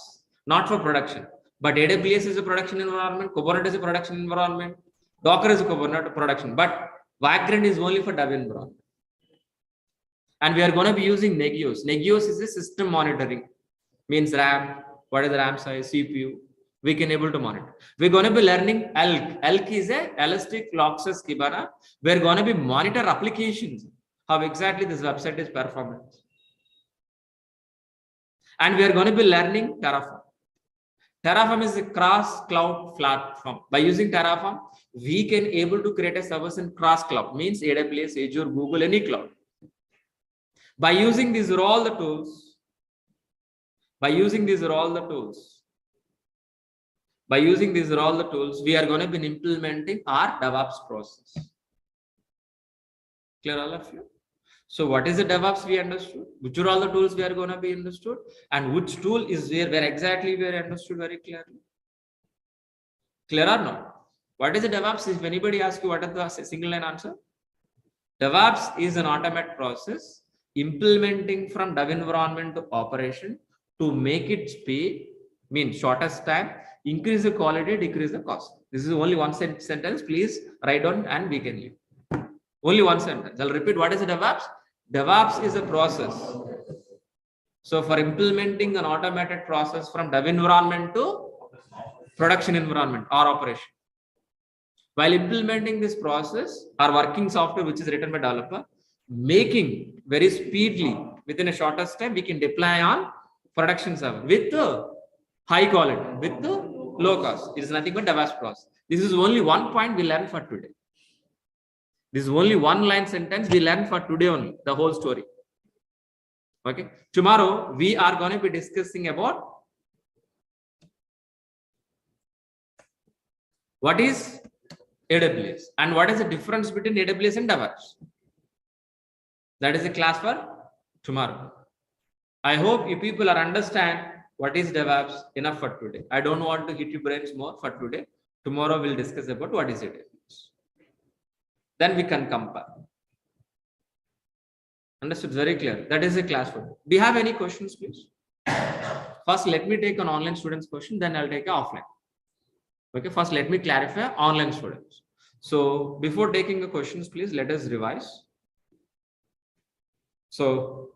not for production. But AWS is a production environment, Kubernetes is a production environment, Docker is a Kubernetes production, but Vagrant is only for dev environment. And we are going to be using Negios. Negios is a system monitoring, means RAM, what is the RAM size, CPU, we can able to monitor. We're going to be learning ELK. ELK is a Elastic Logstash Kibana. We're going to be monitor applications, how exactly this website is performing. And we are going to be learning Terraform. Terraform is a cross cloud platform. By using Terraform, we can able to create a service in cross cloud, means AWS, Azure, Google, any cloud. By using these are all the tools, we are going to be implementing our DEVOPS process. Clear all of you? So what is the DEVOPS we understood? Which are all the tools we are going to be understood? And which tool is where exactly we are understood very clearly? Clear or not? What is the DEVOPS? If anybody asks you what is the single line answer? DEVOPS is an automated process implementing from dev environment to operation to make it speed, means shortest time, increase the quality, decrease the cost. This is only one sentence. Please write down and we can leave. Only one sentence. I'll repeat. What is the DEVOPS? DEVOPS is a process. So for implementing an automated process from dev environment to production environment or operation. While implementing this process, our working software, which is written by developer, making very speedily within a shortest time, we can deploy on production server with high quality, with low cost. It is nothing but DEVOPS process. This is only one point we learned for today. This is only one line sentence we learned for today only, the whole story. Okay. Tomorrow we are going to be discussing about what is AWS and what is the difference between AWS and DEVOPS. That is a class for tomorrow. I hope you people are understand what is DEVOPS enough for today. I don't want to hit your brains more for today. Tomorrow we'll discuss about what is AWS. Then we can compare. Understood? Very clear. That is a class for. Do you have any questions, please? First, let me take an online student's question. Then I'll take an offline. Okay. First, let me clarify online students. So before taking the questions, please let us revise. So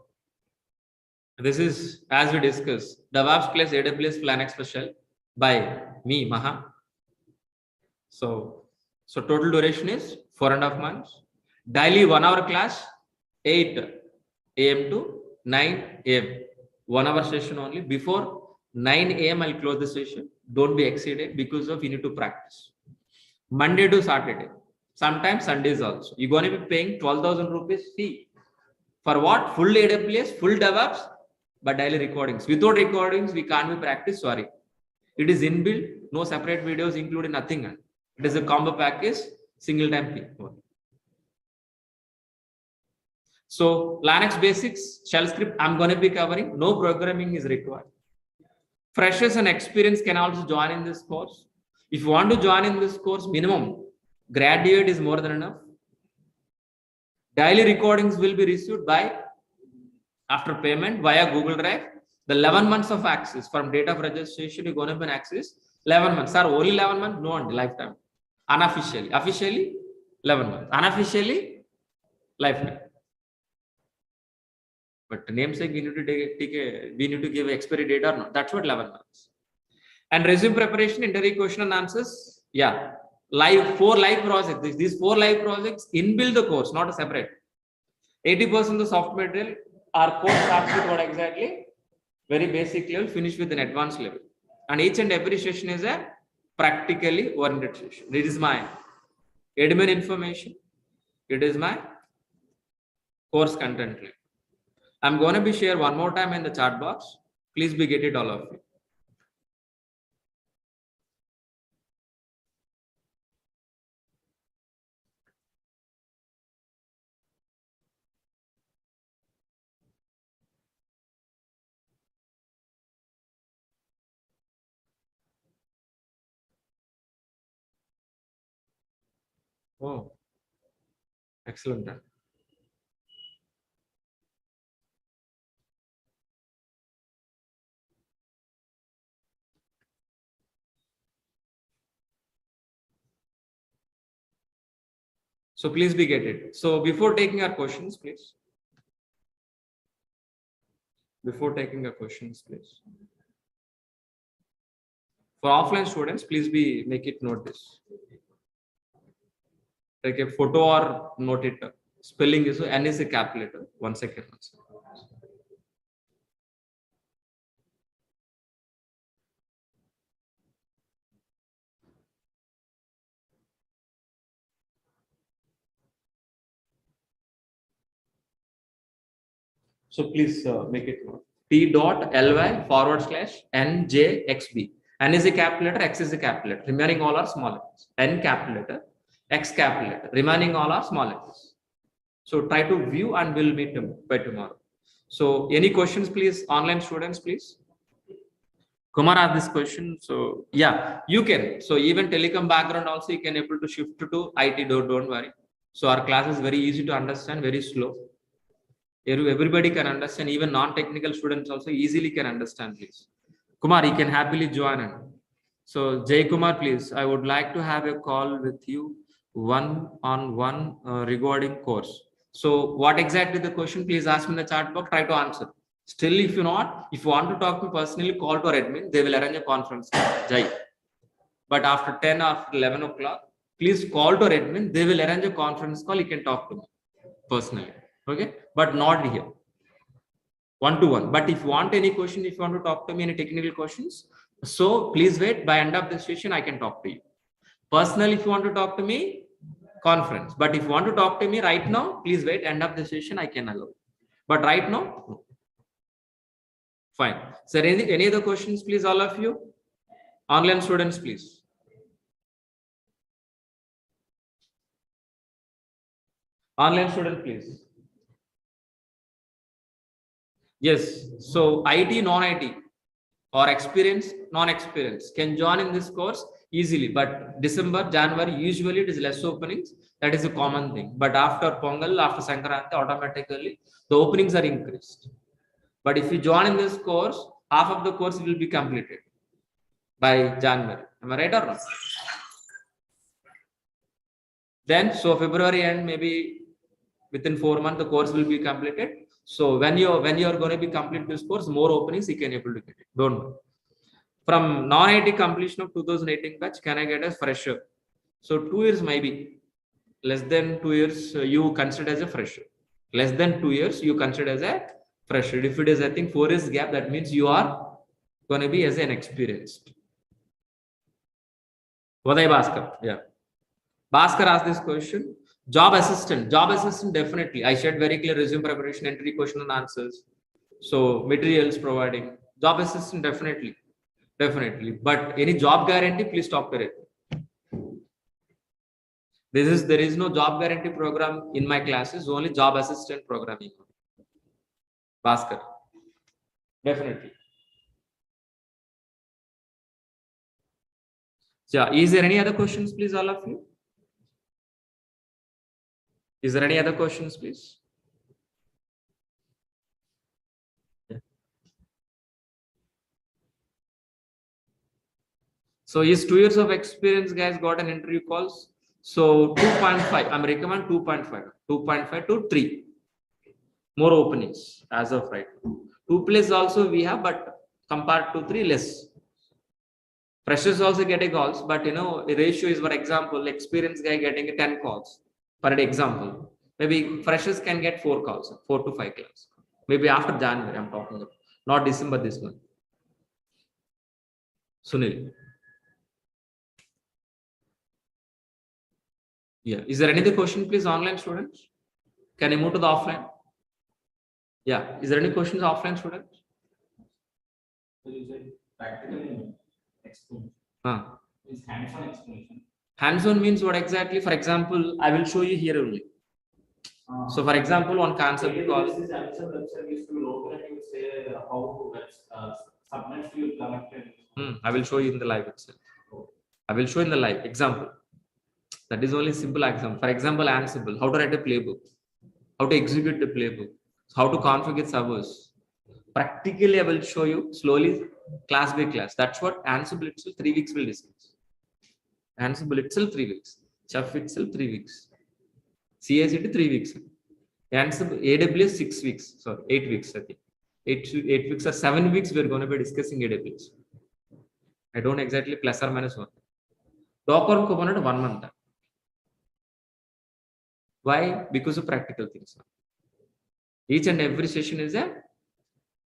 This is, as we discussed, DevOps plus AWS Linux special by me, Maha. So total duration is 4.5 months. Daily 1 hour class, 8 a.m. to 9 a.m. 1 hour session only. Before 9 a.m. I'll close the session. Don't be exceeded because of you need to practice. Monday to Saturday. Sometimes Sundays also. You're going to be paying 12,000 rupees fee. For what? Full AWS, full DevOps, but daily recordings. Without recordings, we can't be practice. Sorry. It is inbuilt, no separate videos included, nothing. It is a combo package, single time fee. So Linux basics, shell script, I'm going to be covering. No programming is required. Freshers and experience can also join in this course. If you want to join in this course, minimum graduate is more than enough. Daily recordings will be received by after payment via Google Drive. The 11 months of access from date of registration, you're going to be access 11 months. Sir, only 11 months? No, lifetime. Unofficially. Officially, 11 months. Unofficially, lifetime. But namesake, we need to give expiry date or not. That's what 11 months. And resume preparation, interview question and answers. Yeah. Four live projects. These 4 live projects inbuilt the course, not a separate. 80% of the soft material, our course starts with what exactly? Very basic level, finish with an advanced level. And each and every session is a practically oriented session. It is my admin information. It is my course content link. I'm going to be share one more time in the chat box. Please be get it, all of you. Oh, excellent. So please be get it. So before taking our questions, please. Before taking our questions, please. For offline students, please make it note this. Take a photo or note it. Spelling is N is a capital letter. 1 second. So please make it note. T.ly/NJXB. N is a capital letter, X is a capital letter. Remaining all are small letters. N capital letter, X capital letter. Remaining all are small letters. So try to view and we'll meet by tomorrow. So any questions, please, online students, please. Kumar asked this question. So yeah, you can. So even telecom background also you can able to shift to IT. Don't worry. So our class is very easy to understand, very slow. Everybody can understand, even non-technical students also easily can understand, please. Kumar, you can happily join in. So Jay Kumar, please, I would like to have a call with you one-on-one regarding course. So what exactly the question, please ask me in the chat box, try to answer. Still, if you want to talk to me personally, call to our admin, they will arrange a conference, Jay. But after 10 or 11 o'clock, please call to our admin, they will arrange a conference call, you can talk to me personally. Okay, but not here, one-to-one. But if you want any question, if you want to talk to me any technical questions, so please wait. By end of the session, I can talk to you personally. If you want to talk to me, conference. But if you want to talk to me right now, please wait. End of the session, I can allow. But right now, no. Fine. So any other questions, please, all of you? Online students, please. Online student, please. Yes. So IT, non-IT or experience, non-experience can join in this course easily. But December, January, usually it is less openings. That is a common thing. But after Pongal, after Sankranti, automatically the openings are increased. But if you join in this course, half of the course will be completed by January. Am I right or not? Then, so February end, maybe within 4 months, the course will be completed. So when you're going to be complete this course, more openings you can able to get it. Don't worry. From non-IT completion of 2018 batch, can I get a fresher? So 2 years maybe. Less than 2 years, you consider as a fresher. Less than 2 years, you consider as a fresher. If it is, I think, 4 years gap, that means you are going to be as an experienced. Vadai Bhaskar, yeah. Bhaskar asked this question. Job assistant, definitely. I shared very clear resume preparation, entry question and answers. So materials providing. Job assistant, definitely. But any job guarantee, please talk to it. There is no job guarantee program in my classes, only job assistant programming. Bhaskar, definitely. Yeah, is there any other questions, please, all of you? Is there any other questions, please? So is 2 years of experience, guys, got an interview calls? So 2.5, I'm recommend 2.5 to 3. More openings as of right now. 2 places also we have, but compared to 3 less. Freshers also getting calls, but the ratio is, for example, experienced guy getting 10 calls per example. Maybe freshers can get 4 calls, 4 to 5 calls. Maybe after January, I'm talking about, not December this month. Sunil. Yeah. Is there any other question, please, online students? Can I move to the offline? Yeah. Is there any questions, offline students? Practical explanation. Is hands-on explanation. Hands-on means what exactly? For example, I will show you here only. So, for example, one concept called. This is answer website used to open and you say how subnets you connected. I will show you in the live itself. I will show in the live example. That is only simple example. For example, Ansible, how to write a playbook, how to execute the playbook, how to configure servers. Practically, I will show you slowly, class by class. That's what Ansible itself 3 weeks will discuss. Ansible itself 3 weeks. Chef itself 3 weeks. CICD 3 weeks. Ansible AWS 6 weeks. Sorry, 8 weeks. I think 8 weeks or 7 weeks. We're going to be discussing AWS. I don't exactly plus or minus 1. Docker and Kubernetes 1 month. Why? Because of practical things. Each and every session is a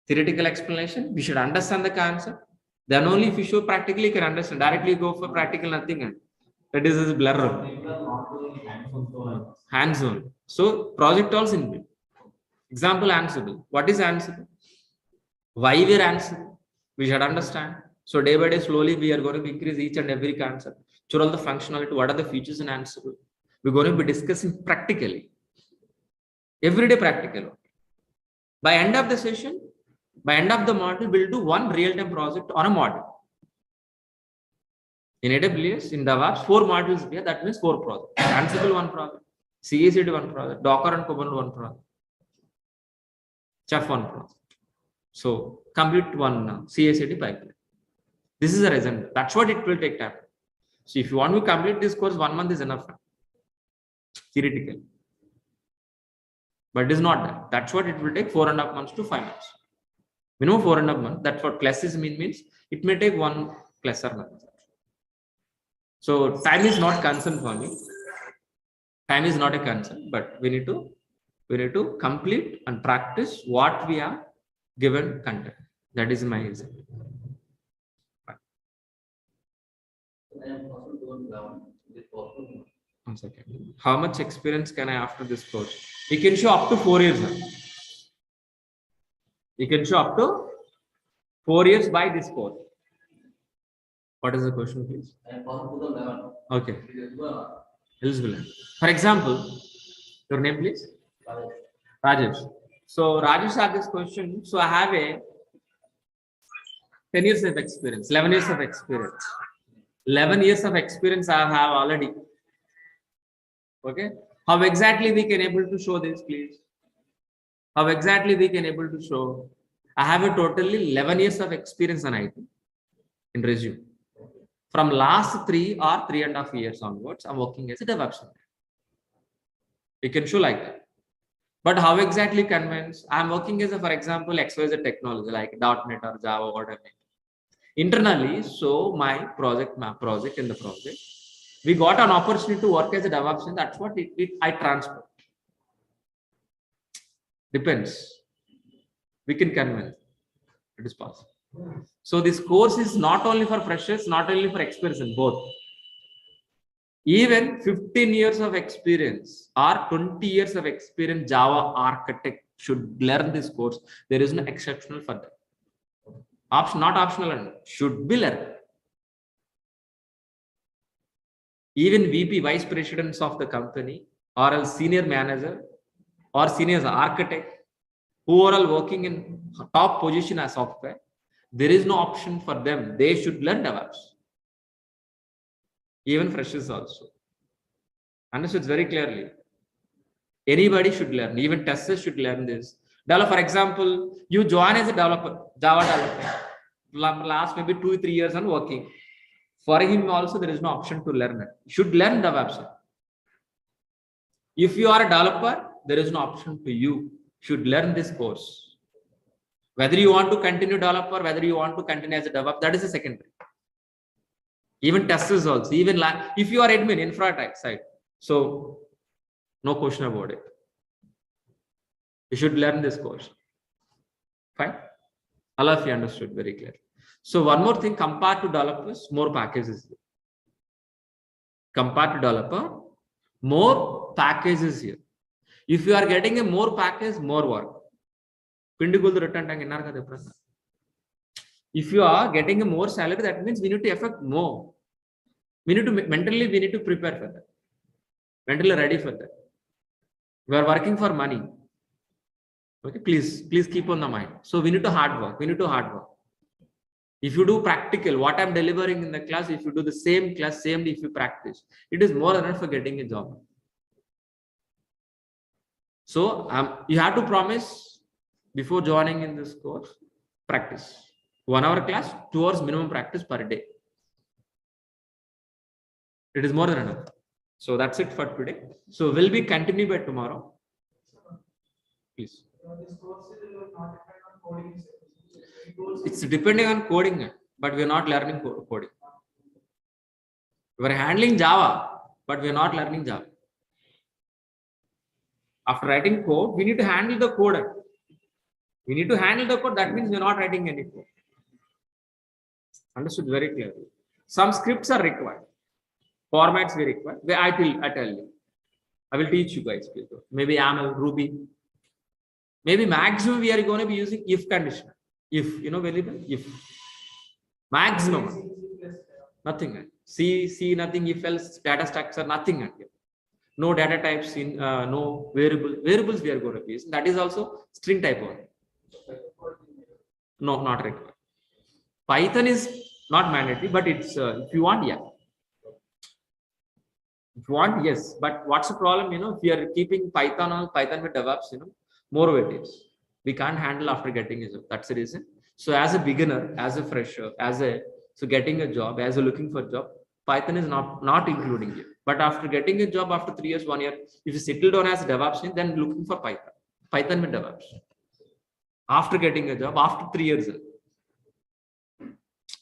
theoretical explanation. We should understand the concept. Then only if you show practically, you can understand. Directly go for practical, nothing. And that is a blur. Hands-on. So project also in build. Example, Ansible. What is Ansible? Why we are Ansible? We should understand. So day by day, slowly, we are going to increase each and every concept. Show all the functionality. What are the features in Ansible? We're going to be discussing practically. Everyday practical. By end of the session, by end of the module, we'll do one real-time project on a module. In AWS, in DEVOPS, 4 modules here. That means 4 projects. Ansible 1 project, CICD 1 project, Docker and Kubernetes 1 project, Chef 1 project. So complete 1 CICD pipeline. This is a reason. That's what it will take time. So if you want to complete this course, 1 month is enough. Theoretically. But it is not that. That's what it will take 4.5 months to 5 months. 4.5 months. That's what classes means it may take 1 class or month. So time is not concern for me. Time is not a concern, but we need to complete and practice what we are given content. That is my example. One second. How much experience can I after this course? You can show up to 4 years. You can show up to 4 years by this course. What is the question, please? Okay. Eligible. For example, your name, please? Rajesh. So Rajesh asked this question. So I have a 10 years of experience, 11 years of experience. 11 years of experience I have already. Okay. How exactly we can able to show this, please? How exactly we can able to show? I have a totally 11 years of experience on IT in resume. From last 3 or 3.5 years onwards, I'm working as a DevOps. You can show like that. But how exactly convince? I'm working as a, for example, XYZ technology like .NET or Java, whatever. Internally, so my project in the project, we got an opportunity to work as a DevOps, and that's what I transfer. Depends. We can convince. It is possible. So this course is not only for freshers, not only for experts, both. Even 15 years of experience or 20 years of experience Java architect should learn this course. There is no exceptional for that. Not optional, and should be learned. Even VP, vice presidents of the company, or a senior manager, or senior architect, who are all working in top position as software, there is no option for them. They should learn DevOps. Even freshers also. Understood very clearly. Anybody should learn. Even testers should learn this. Developer, for example, you join as a developer, Java developer. Last maybe 2-3 years on working. For him also, there is no option to learn it. You should learn DevOps. If you are a developer, there is no option to you. Should learn this course. Whether you want to continue developer, whether you want to continue as a DevOps, that is a secondary. Even testers also. Even if you are admin, infra type side, so no question about it. You should learn this course. Fine. All of you understood very clearly. So one more thing, compared to developers, more packages. Compared to developer, more packages here. If you are getting a more package, more work. If you are getting a more salary, that means we need to affect more. We need to mentally, we need to prepare for that. Mentally ready for that. We are working for money. Okay, please keep on the mind. So we need to hard work. If you do practical, what I'm delivering in the class, if you do the same class, same if you practice, it is more than enough for getting a job. So you have to promise before joining in this course, practice. 1 hour class, 2 hours minimum practice per day. It is more than enough. So that's it for today. So we'll be continuing by tomorrow. Please. This course is not dependent on coding. It's depending on coding, but we're not learning coding. We're handling Java, but we're not learning Java. After writing code, we need to handle the code. We need to handle the code. That means we're not writing any code. Understood very clearly. Some scripts are required. Formats we require. I tell you. I will teach you guys. Maybe YAML, Ruby. Maybe maximum we are going to be using if condition. If, variable, if. Maximum. Nothing. C, nothing, if else, data structure, nothing. No data types in, no variable. Variables we are going to be using. That is also string type one. No, not required. Python is not mandatory, but it's, if you want, yeah. If you want, yes. But what's the problem, if you are keeping Python or Python with DevOps, more weightage. We can't handle after getting a job. That's the reason. So as a beginner, as a fresher, so getting a job, as a looking for a job, Python is not including you. But after getting a job after 3 years, 1 year, if you settle down as a DevOps, then looking for Python with DevOps. After getting a job, after 3 years.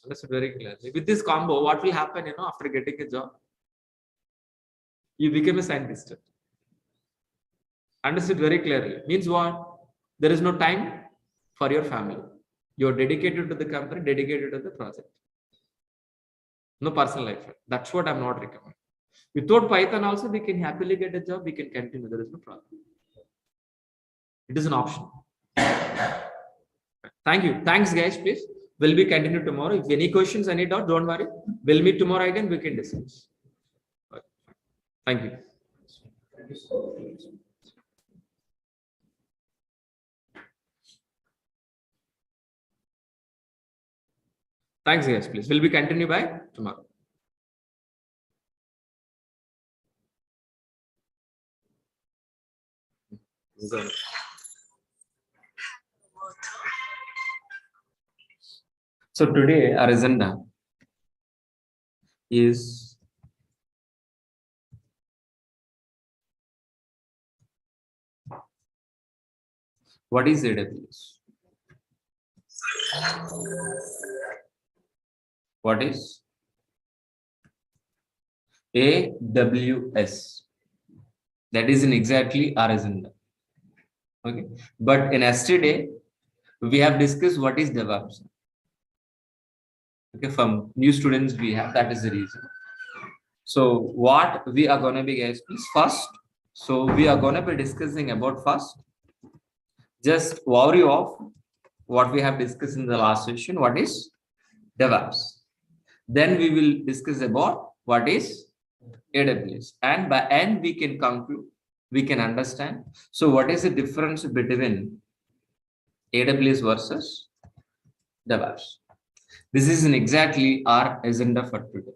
That's very clear. With this combo, what will happen, after getting a job? You become a scientist. Understood very clearly. Means what? There is no time for your family. You're dedicated to the company, dedicated to the project. No personal life. That's what I'm not recommending. Without Python also, we can happily get a job. We can continue. There is no problem. It is an option. Thank you. Thanks, guys. Please. We'll be continue tomorrow. If any questions, any doubt, don't worry. We'll meet tomorrow again. We can discuss. Okay. Thank you. Thank you so much. Thanks, guys. Please. We'll be continue by tomorrow. So today our agenda is What is AWS? What is AWS? That is in exactly our agenda. Okay, but in yesterday we have discussed what is DevOps. Okay, from new students we have, that is the reason. So what we are going to be, guys, please first. So we are going to be discussing about first. Just overview of what we have discussed in the last session. What is DevOps? Then we will discuss about what is AWS, and by end we can conclude, we can understand. So what is the difference between AWS versus DevOps? This is in exactly our agenda for today.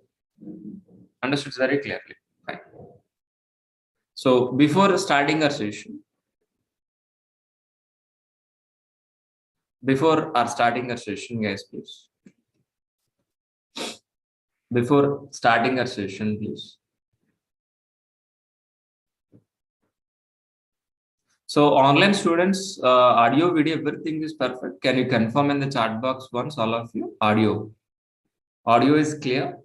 Understood very clearly. Fine. So before starting our session, guys, please. Before starting our session, please. So online students, audio, video, everything is perfect. Can you confirm in the chat box once, all of you? Audio is clear.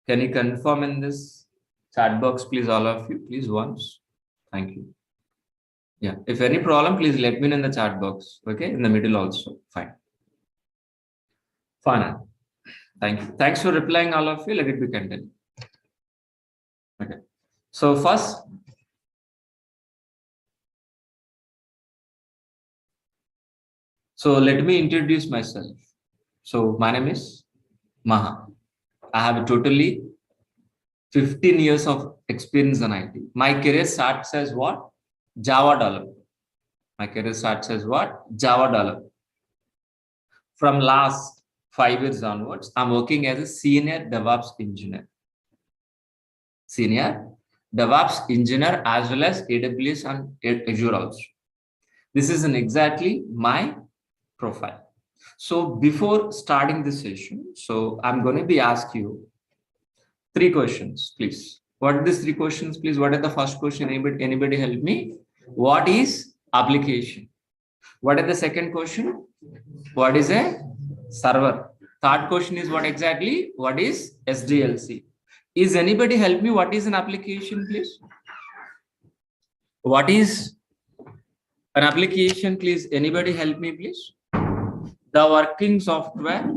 Can you confirm in this chat box, please, all of you, please, once. Thank you. Yeah, if any problem, please let me know in the chat box. Okay, in the middle also. Fine. Fine. Thank you. Thanks for replying, all of you. Let it be continued. Okay. So first, so let me introduce myself. So my name is Maha. I have totally 15 years of experience in IT. My career starts as what? Java developer. My career starts as what? Java developer. From last 5 years onwards, I'm working as a senior DevOps engineer. Senior DevOps engineer as well as AWS and Azure also. This is exactly my profile. So before starting this session, so I'm going to be ask you 3 questions, please. What are these 3 questions, please? What is the first question? Anybody help me? What is application? What is the second question? What is a server? Third question is what exactly? What is SDLC? Is anybody help me? What is an application, please? What is an application, please? Anybody help me, please? The working software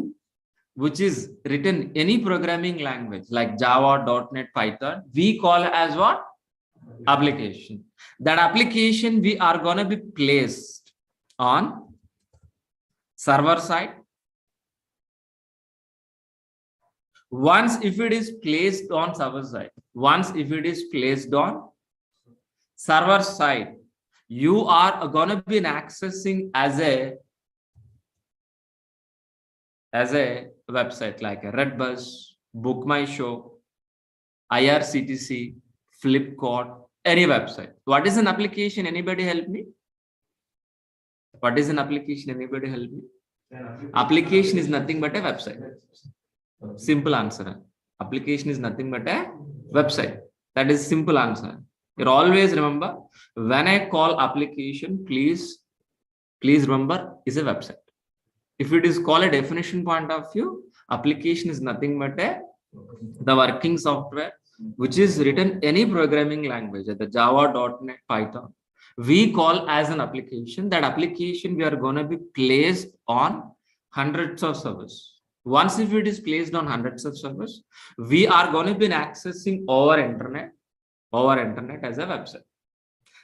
which is written any programming language like Java, .NET, Python, we call as what? Application. That application we are going to be placed on server side. Once if it is placed on server side, server side, you are going to be accessing as a website like a Redbus, Book My Show, IRCTC, Flipkart, any website. What is an application? Anybody help me? What is an application? Anybody help me? Application is nothing but a website. Simple answer. Application is nothing but a website. That is simple answer. You always remember, when I call application, please remember, is a website. If it is called a definition point of view, application is nothing but the working software which is written any programming language, the Java, .NET, Python, we call as an application. That application we are going to be placed on hundreds of servers. Once if it is placed on hundreds of servers, we are going to be accessing over internet as a website.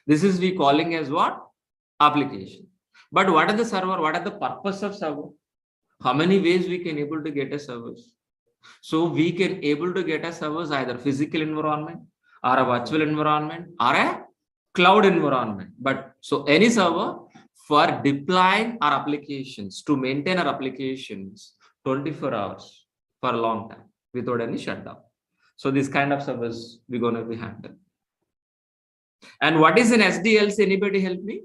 This is we calling as what? Application. But what are the server? What are the purpose of server? How many ways we can able to get a service? So we can able to get a service either physical environment or a virtual environment or a cloud environment. But so any server for deploying our applications, to maintain our applications 24 hours for a long time without any shutdown. So this kind of service we're going to be handling. And what is an SDLC? Anybody help me?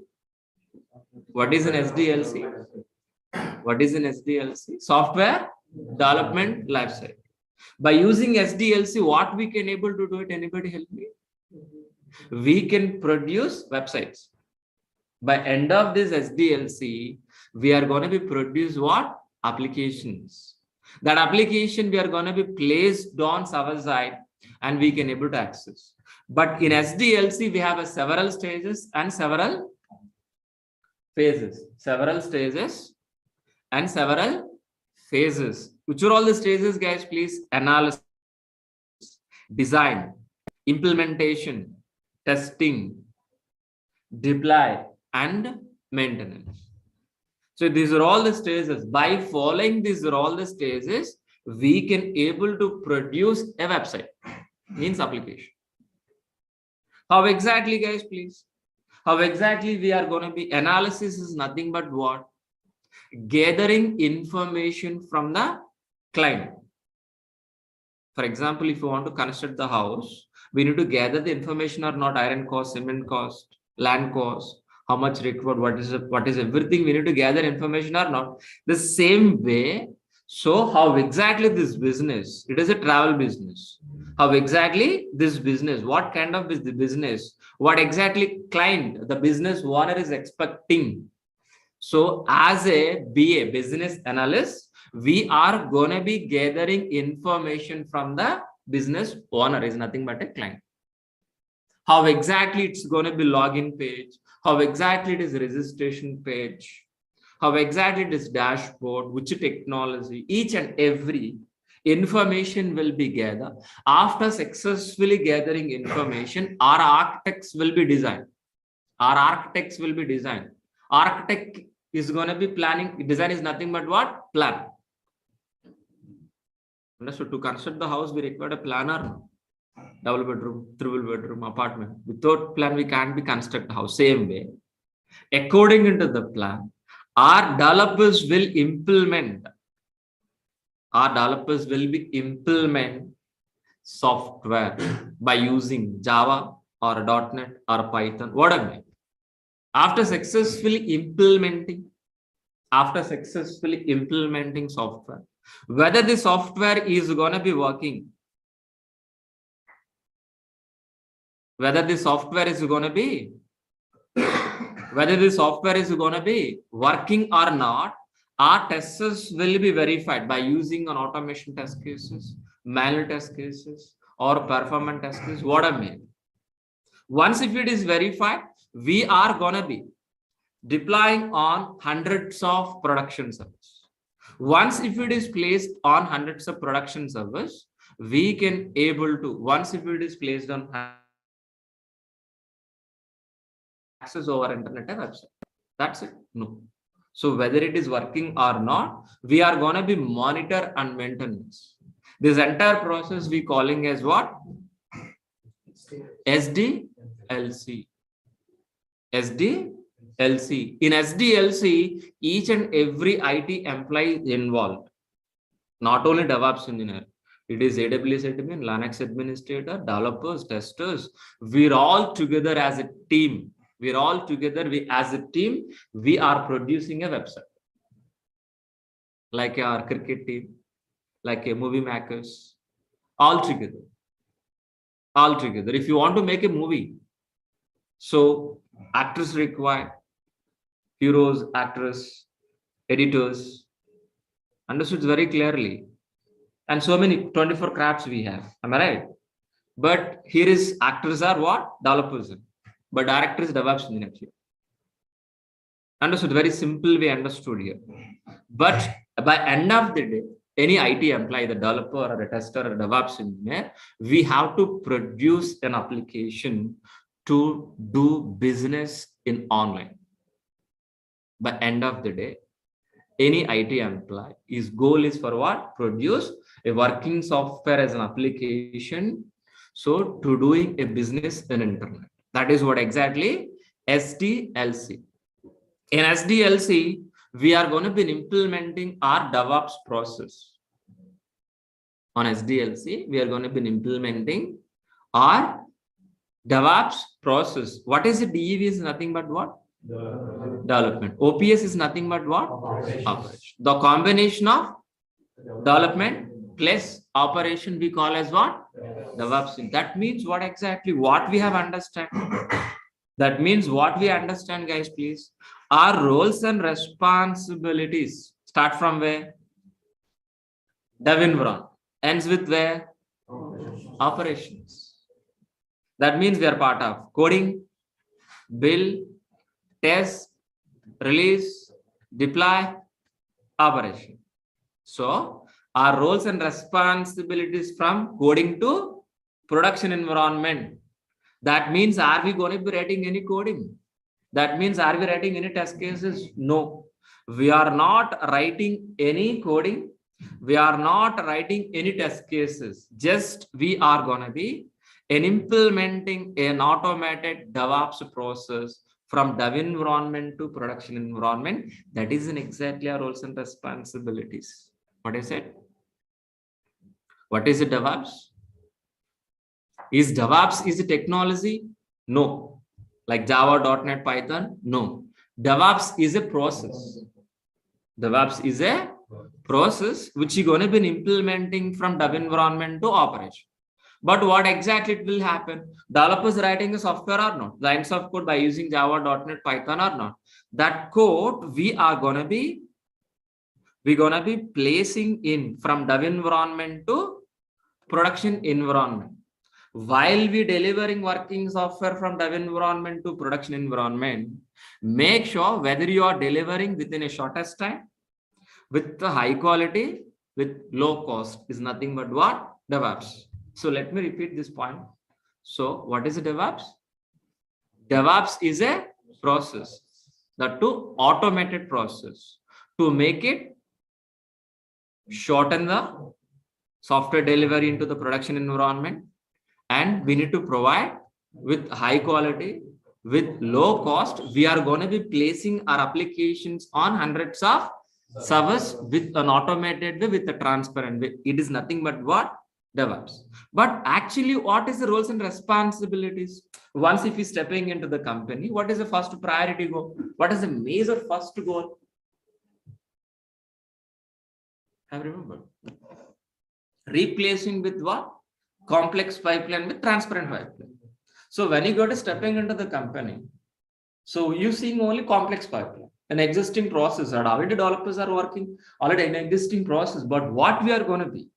What is an SDLC? What is an SDLC? Software Development Lifecycle. By using SDLC, what we can able to do it? Anybody help me? We can produce websites. By end of this SDLC, we are going to be produce what? Applications. That application we are going to be placed on server side and we can able to access. But in SDLC, we have a several stages and several phases. Several stages and several phases. Which are all the stages, guys? Please, analysis, design, implementation, testing, deploy, and maintenance. So these are all the stages. By following these are all the stages, we can able to produce a website, means application. How exactly, guys, please? How exactly we are going to be? Analysis is nothing but what? Gathering information from the client. For example, if you want to construct the house, we need to gather the information or not: iron cost, cement cost, land cost, how much required, what is everything. We need to gather information or not. The same way. So how exactly this business? It is a travel business. How exactly this business? What kind of business? What exactly client, the business owner is expecting? So as a BA, business analyst, we are going to be gathering information from the business owner, is nothing but a client. How exactly it's going to be login page, how exactly it is registration page, how exactly it is dashboard, which technology, each and every information will be gathered. After successfully gathering information, our architects will be designed. Architect is going to be planning. Design is nothing but what? Plan. Understood? To construct the house, we require a planner. Double bedroom, triple bedroom, apartment. Without plan, we can't be construct the house. Same way, according into the plan, our developers will implement. Our developers will be implement software by using Java or .NET or Python, whatever. After successfully implementing software, whether the software is going to be working, whether the software is going to be working or not, our testers will be verified by using an automation test cases, manual test cases, or performance test cases, whatever. Once if it is verified, we are going to be deploying on hundreds of production servers. Once if it is placed on hundreds of production servers, we can able to, once if it is placed on access over internet and website. That's it. No. So whether it is working or not, we are going to be monitor and maintenance. This entire process we calling as what? SDLC. SDLC. In SDLC, each and every IT employee is involved. Not only DevOps engineer. It is AWS admin, Linux administrator, developers, testers. We're all together as a team. We're all together. As a team, we are producing a website. Like our cricket team, like a movie makers, all together. All together. If you want to make a movie, so actors required, heroes, actors, editors, understood very clearly. And so many 24 crafts we have. Am I right? But here is actors are what? Developers. But director is DevOps engineer here. Understood? Very simple we understood here. But by end of the day, any IT employee, the developer or a tester or a DevOps engineer, we have to produce an application to do business in online. By end of the day, any IT employee, his goal is for what? Produce a working software as an application. So to doing a business in internet. That is what exactly SDLC. In SDLC, we are going to be implementing our DevOps process. On SDLC, we are going to be implementing our DevOps process. What is it? DEV is nothing but what? Development. OPS is nothing but what? Operation. The combination of development plus operation we call as what? DevOps. That means what exactly? What we have understand? That means what we understand, guys, please. Our roles and responsibilities start from where? Dev environment. Ends with where? Operations. That means we are part of coding, build, test, release, deploy, operation. So our roles and responsibilities from coding to production environment. That means, are we going to be writing any coding? That means, are we writing any test cases? No, we are not writing any coding. We are not writing any test cases. Just we are going to be implementing an automated DevOps process from dev environment to production environment. That is in exactly our roles and responsibilities. What I said? What is a DevOps? Is DevOps is a technology? No. Like Java, .NET, Python? No. DevOps is a process. DevOps is a process which you're going to be implementing from dev environment to operation. But what exactly it will happen? Developers writing a software or not? Lines of code by using Java, .NET, Python or not? That code we're gonna be placing in from dev environment to production environment. While we delivering working software from dev environment to production environment, make sure whether you are delivering within a shortest time, with the high quality, with low cost, is nothing but what? DevOps. So let me repeat this point. So what is a DevOps? DevOps is a process, that to automated process, to make it shorten the software delivery into the production environment, and we need to provide with high quality, with low cost. We are going to be placing our applications on hundreds of servers with an automated way, with a transparent way. It is nothing but what? DevOps. But actually, what is the roles and responsibilities? Once if you're stepping into the company, what is the first priority goal? What is the major first goal? Have remembered? Replacing with what? Complex pipeline with transparent pipeline. So when you go to stepping into the company, so you seeing only complex pipeline, an existing process that already developers are working, already an existing process. But what we are going to be?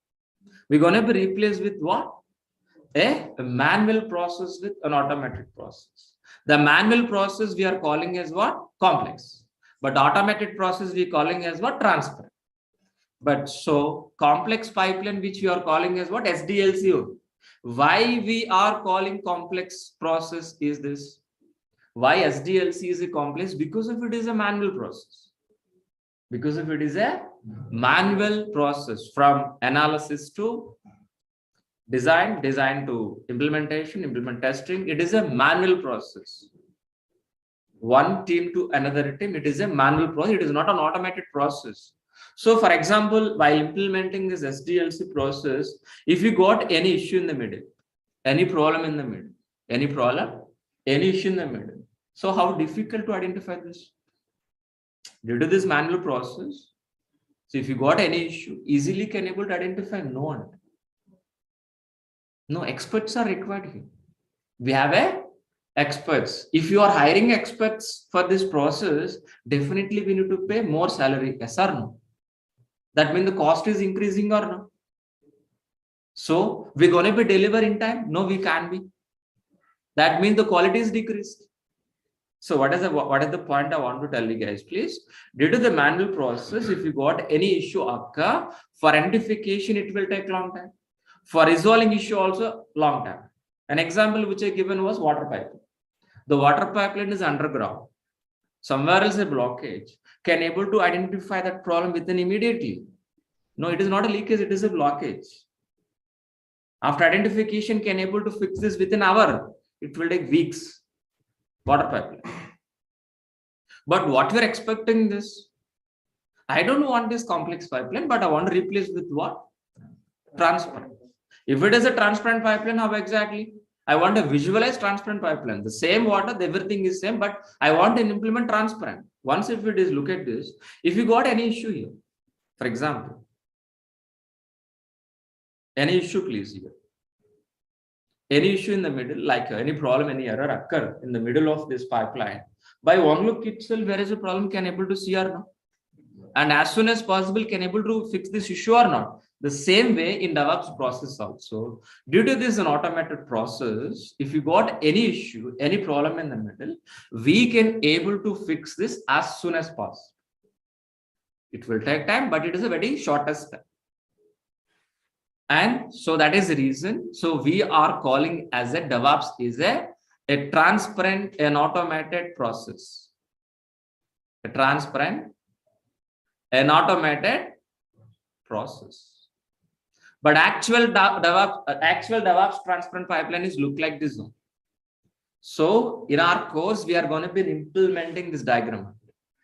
We're going to be replaced with what? A manual process with an automated process. The manual process we are calling as what? Complex. But automated process we are calling as what? Transparent. But so complex pipeline, which we are calling as what? SDLC. Why we are calling complex process is this? Why SDLC is a complex? Because if it is a manual process. Because if it is a manual process from analysis to design to implementation, implement testing, it is a manual process. One team to another team, it is a manual process. It is not an automated process. So for example, while implementing this SDLC process, if you got any issue in the middle, any problem in the middle, any issue in the middle. So how difficult to identify this? Due to this manual process, so if you got any issue, easily can able to identify? No one. No, experts are required here. We have experts. If you are hiring experts for this process, definitely we need to pay more salary. Yes or no? That means the cost is increasing or no? So we're going to be deliver in time? No, we can't be. That means the quality is decreased. So what is the point I want to tell you guys, please? Due to the manual process, if you got any issue occur, for identification, it will take long time. For resolving issue also long time. An example which I given was water pipeline. The water pipeline is underground. Somewhere else a blockage. Can able to identify that problem within immediately? No, it is not a leakage, it is a blockage. After identification, can able to fix this within an hour. It will take weeks. Water pipeline. But what we're expecting this, I don't want this complex pipeline, but I want to replace with what? Transparent. If it is a transparent pipeline, how exactly? I want to visualize transparent pipeline. The same water, everything is same, but I want to implement transparent. Once if it is, look at this. If you got any issue here, for example, any issue please here. any issue in the middle, like any problem, any error occur in the middle of this pipeline, by one look itself, where is the problem, can able to see or not? And as soon as possible, can able to fix this issue or not? The same way in DevOps process also. Due to this an automated process, if you got any issue, any problem in the middle, we can able to fix this as soon as possible. It will take time, but it is a very shortest step. And so that is the reason. So we are calling as a DevOps is a transparent and automated process. A transparent and automated process. But actual DevOps transparent pipeline is look like this one. So in our course, we are going to be implementing this diagram.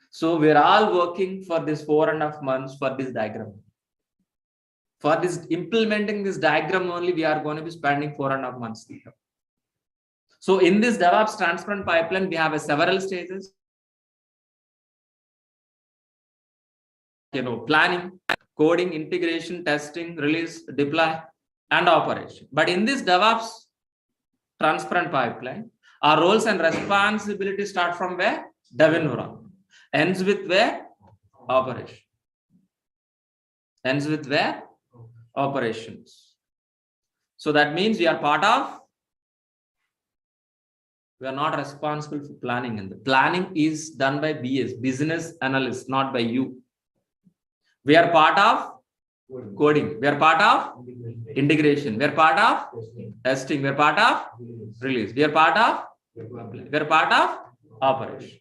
So we're all working for this 4.5 months for this diagram. For this implementing this diagram only, we are going to be spending 4.5 months here. So in this DevOps transparent pipeline, we have several stages. Planning, coding, integration, testing, release, deploy, and operation. But in this DevOps transparent pipeline, our roles and responsibilities start from where? Dev environment. Ends with where? Operation. Ends with where? Operations. So that means we are part of, we are not responsible for planning, and the planning is done by BS, business analyst, not by you. We are part of coding. We are part of integration. We are part of testing. We are part of release. We are part of operation.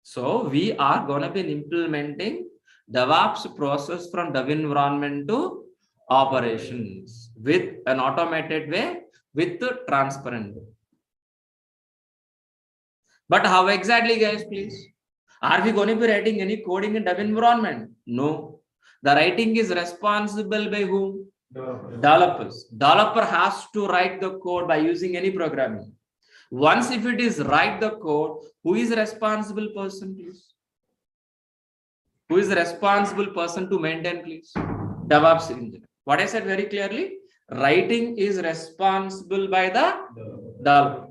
So we are going to be implementing DevOps process from dev environment to operations with an automated way, with the transparent way. But how exactly, guys, please? Are we going to be writing any coding in dev environment? No. The writing is responsible by whom? Developers. Developer has to write the code by using any programming. Once if it is write the code, who is the responsible person, please? Who is the responsible person to maintain, please? DevOps engineer. What I said very clearly, writing is responsible by the developer.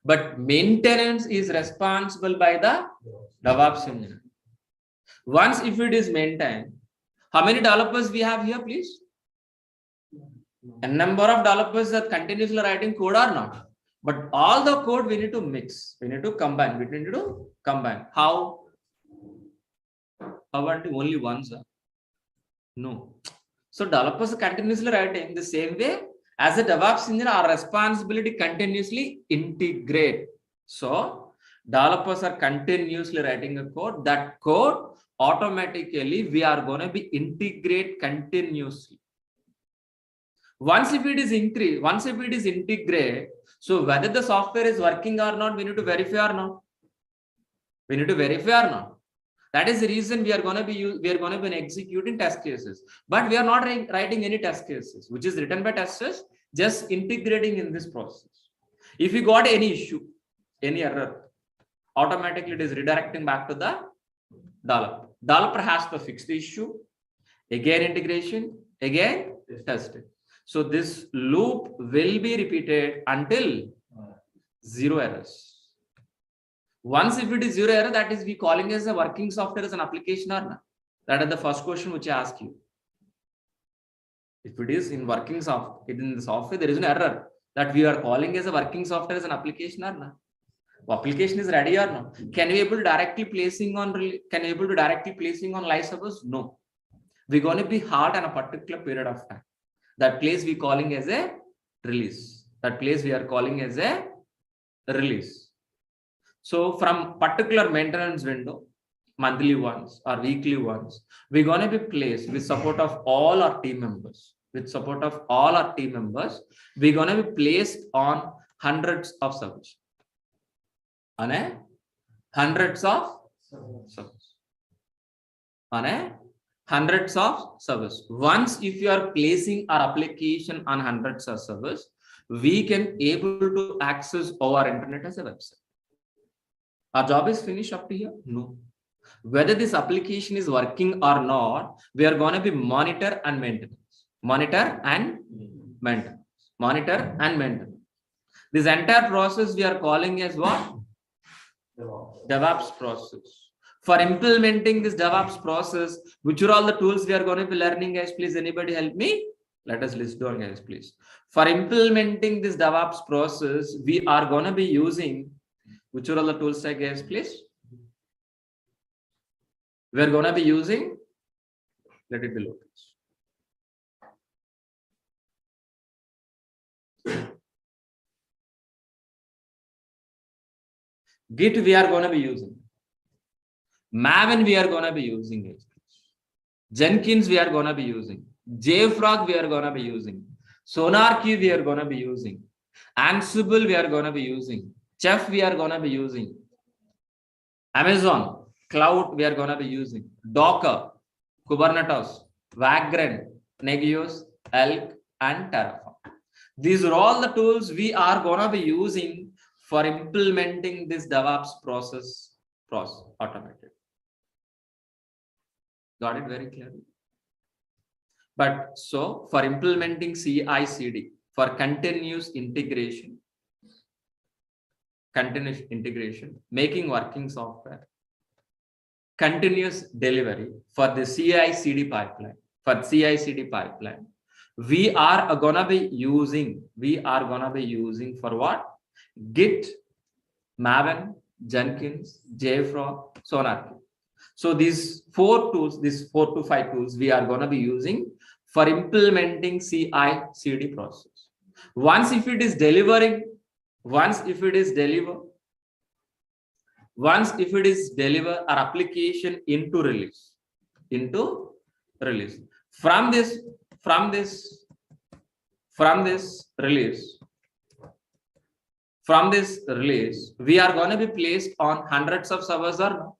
But maintenance is responsible by the DevOps engineer. Once if it is maintained, how many developers we have here, please? A number of developers that continuously writing code or not. But all the code we need to mix. We need to combine. We need to combine. How? How about only one, sir? No. So developers are continuously writing the same way as a DevOps engineer. Our responsibility continuously integrate. So developers are continuously writing a code. That code automatically we are going to be integrate continuously. Once if it is increase, once if it is integrate, so whether the software is working or not, we need to verify or not. We need to verify or not. That is the reason we are going to be executing test cases. But we are not writing any test cases, which is written by testers, just integrating in this process. If you got any issue, any error, automatically it is redirecting back to the developer. Developer has to fix the issue, again integration, again testing. So this loop will be repeated until zero errors. Once if it is zero error, that is we calling as a working software as an application or not. That is the first question which I ask you. If it is in working software, in the software, there is an error that we are calling as a working software as an application or not. Application is ready or not? Can we able to directly placing on live servers? No. We're going to be hard on a particular period of time. That place we calling as a release. That place we are calling as a release. So from particular maintenance window, monthly ones or weekly ones, we're going to be placed with support of all our team members. With support of all our team members, we're going to be placed on hundreds of servers. On a hundreds of servers. On a hundreds of servers. Once if you are placing our application on hundreds of servers, we can able to access our internet as a website. Our job is finished up to here? No. Whether this application is working or not, we are going to be monitor and maintenance. Monitor and maintenance. monitor and maintain. This entire process we are calling as what? DevOps process. For implementing this DevOps process, which are all the tools we are going to be learning, guys? Please, anybody help me? Let us list down, guys, please. For implementing this DevOps process, we are going to be using, which are all the tools, guys, please? We are going to be using, let it be low. Git we are going to be using. Maven we are going to be using. Jenkins we are going to be using. JFrog we are going to be using. SonarQube we are going to be using. Ansible we are going to be using. Chef we are going to be using. Amazon Cloud we are going to be using. Docker, Kubernetes, Vagrant, Negios, Elk, and Terraform. These are all the tools we are going to be using for implementing this DevOps process automated. Got it very clearly? But so for implementing CI/CD, for continuous integration, making working software, continuous delivery for the CI/CD pipeline, we are gonna be using for what? Git, Maven, Jenkins, JFrog, SonarQube. So these 4 tools, these 4 to 5 tools, we are going to be using for implementing CI/CD process. Once if it is deliver our application into release. From this release, we are going to be placed on hundreds of servers or no?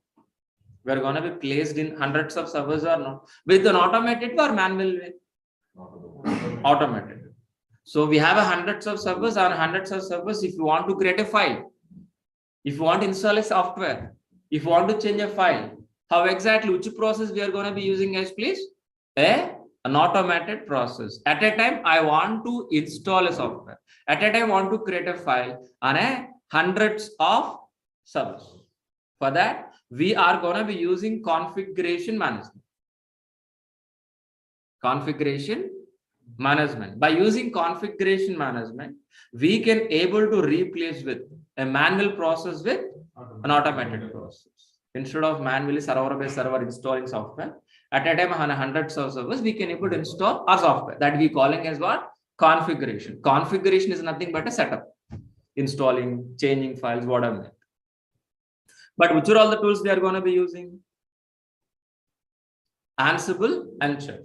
We are going to be placed in hundreds of servers or no? With an automated or manual way? Automated. So we have hundreds of servers. On hundreds of servers, if you want to create a file, if you want to install a software, if you want to change a file, how exactly, which process we are going to be using, guys, please? An automated process. At a time, I want to install a software. At a time, I want to create a file on hundreds of servers. For that, we are going to be using configuration management. By using configuration management, we can able to replace with a manual process with an automated process. Instead of manually server-based server installing software, at a time on hundreds of servers, we can able to install our software. That we calling as what? Configuration. Configuration is nothing but a setup. Installing, changing files, whatever. But which are all the tools we are going to be using? Ansible and Chef.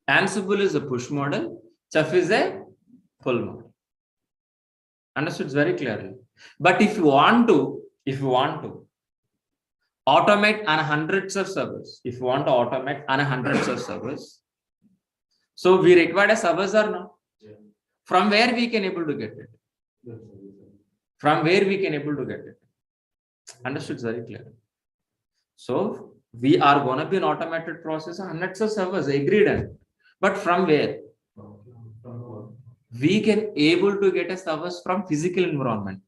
Ansible is a push model. Chef is a pull model. Understood very clearly. But if you want to automate on hundreds of servers, so we require a servers or no? From where we can able to get it? Understood very clear. So we are going to be an automated process, hundreds of servers, agreed. But from where? We can able to get a servers from physical environment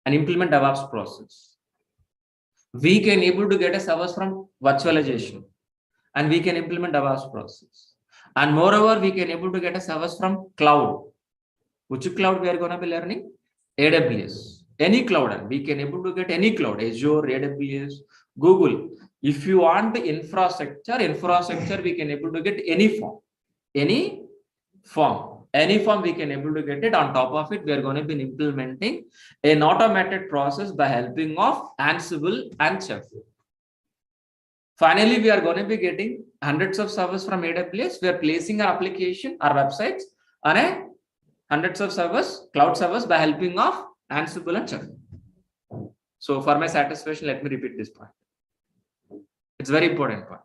and implement DevOps process. We can able to get a servers from virtualization and we can implement DevOps process. And moreover, we can able to get a servers from cloud. Which cloud we are going to be learning? AWS. Any cloud, and we can able to get any cloud, Azure, AWS, Google. If you want the infrastructure, we can able to get any form we can able to get it. On top of it, we are going to be implementing an automated process by helping of Ansible and Chef. Finally, we are going to be getting hundreds of servers from AWS. We are placing our application, our websites on hundreds of servers, cloud servers, by helping of Ansible and Chef. So for my satisfaction, let me repeat this point. It's very important point.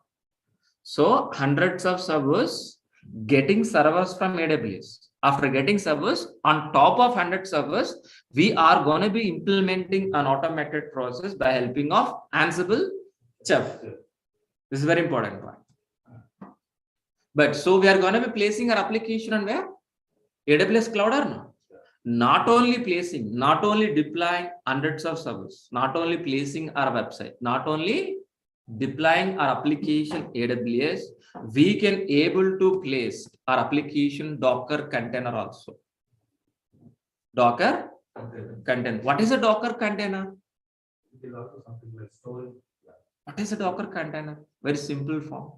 So hundreds of servers, getting servers from AWS. After getting servers, on top of 100 servers, we are going to be implementing an automated process by helping of Ansible, Chef. This is very important point. But so we are going to be placing our application on where? AWS cloud or no? Not only placing, not only deploying hundreds of servers, not only placing our website, not only deploying our application AWS, we can able to place our application Docker container also. Docker container. What is a Docker container? It is also something like storage. What is a Docker container? Very simple form.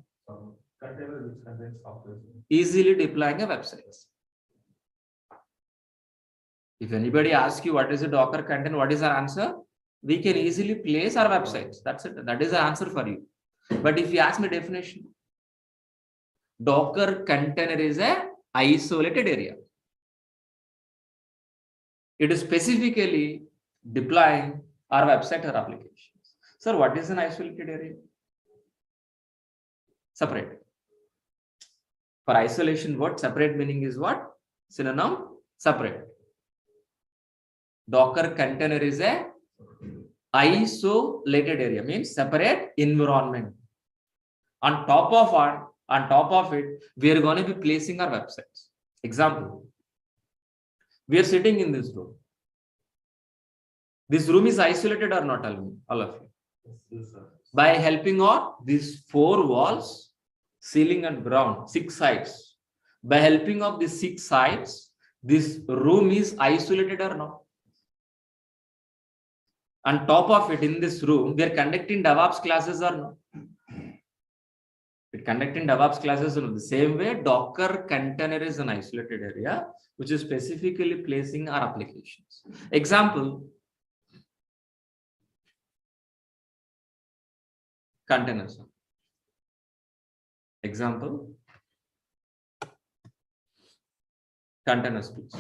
Container which contains software. Easily deploying a website. If anybody asks you what is a Docker container, what is our answer? We can easily place our websites. That's it. That is the answer for you. But if you ask me definition, Docker container is a isolated area. It is specifically deploying our website or applications. Sir, what is an isolated area? Separate. For isolation, what separate meaning is what? Synonym, separate. Docker container is a isolated area, means separate environment. On top of it, we are going to be placing our websites. Example, we are sitting in this room. This room is isolated or not, all of you? Yes, sir. By helping of these 4 walls, ceiling and ground, 6 sides. By helping of these 6 sides, this room is isolated or not? On top of it, in this room, we are conducting DEVOPS classes or not? We're conducting DEVOPS classes in the same way. Docker container is an isolated area, which is specifically placing our applications. Example, containers. Example, containers, please.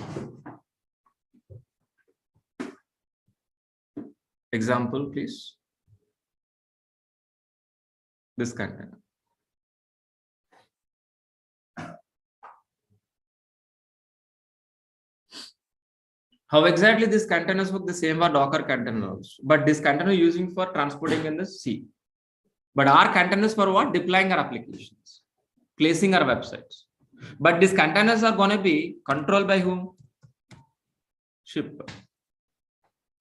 Example, please. This container. How exactly this containers work? The same for Docker containers, but this container using for transporting in the sea. But our containers for what? Deploying our applications, placing our websites. But these containers are going to be controlled by whom? Ship.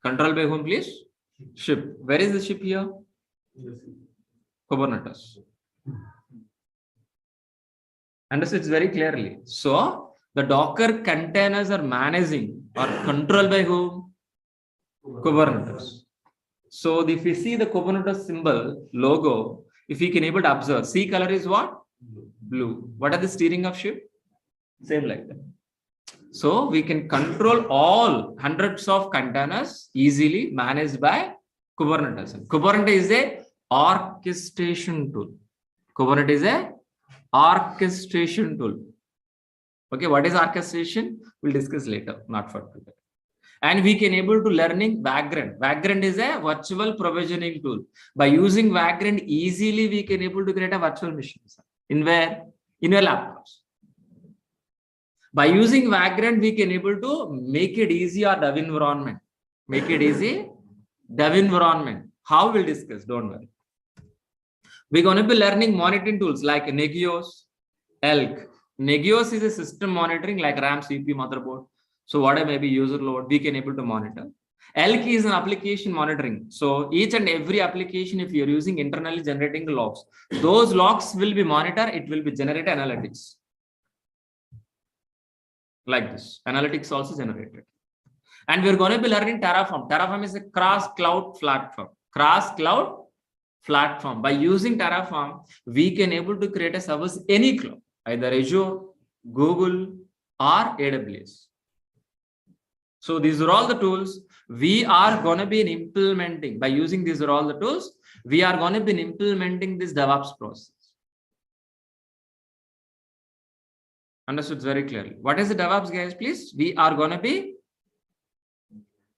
Controlled by whom, please? Ship. Where is the ship here? Yes. Kubernetes. Understood very clearly. So the Docker containers are managing or controlled by whom? Kubernetes. So if you see the Kubernetes symbol, logo, if you can able to observe, sea color is what? Blue. What are the steering of ship? Same like that. So we can control all hundreds of containers easily managed by Kubernetes. Kubernetes is a orchestration tool. Kubernetes is a orchestration tool. Okay, what is orchestration? We'll discuss later, not for today. And we can able to learning Vagrant. Vagrant is a virtual provisioning tool. By using Vagrant, easily we can able to create a virtual machine. In where? In your laptops. By using Vagrant, we can able to make it easy our dev environment. Make it easy dev environment. How we'll discuss, don't worry. We're going to be learning monitoring tools like Nagios, Elk. Nagios is a system monitoring like RAM, CPU, motherboard. So whatever may be user load, we can able to monitor. Elk is an application monitoring. So each and every application, if you're using internally generating logs, those logs will be monitored. It will be generate analytics. Like this. Analytics also generated. And we're going to be learning Terraform. Terraform is a cross-cloud platform. Cross-cloud platform. By using Terraform, we can able to create a service any cloud, either Azure, Google, or AWS. So these are all the tools we are going to be implementing. By using these are all the tools, we are going to be implementing this DevOps process. Understood very clearly. What is the DevOps, guys? Please, we are going to be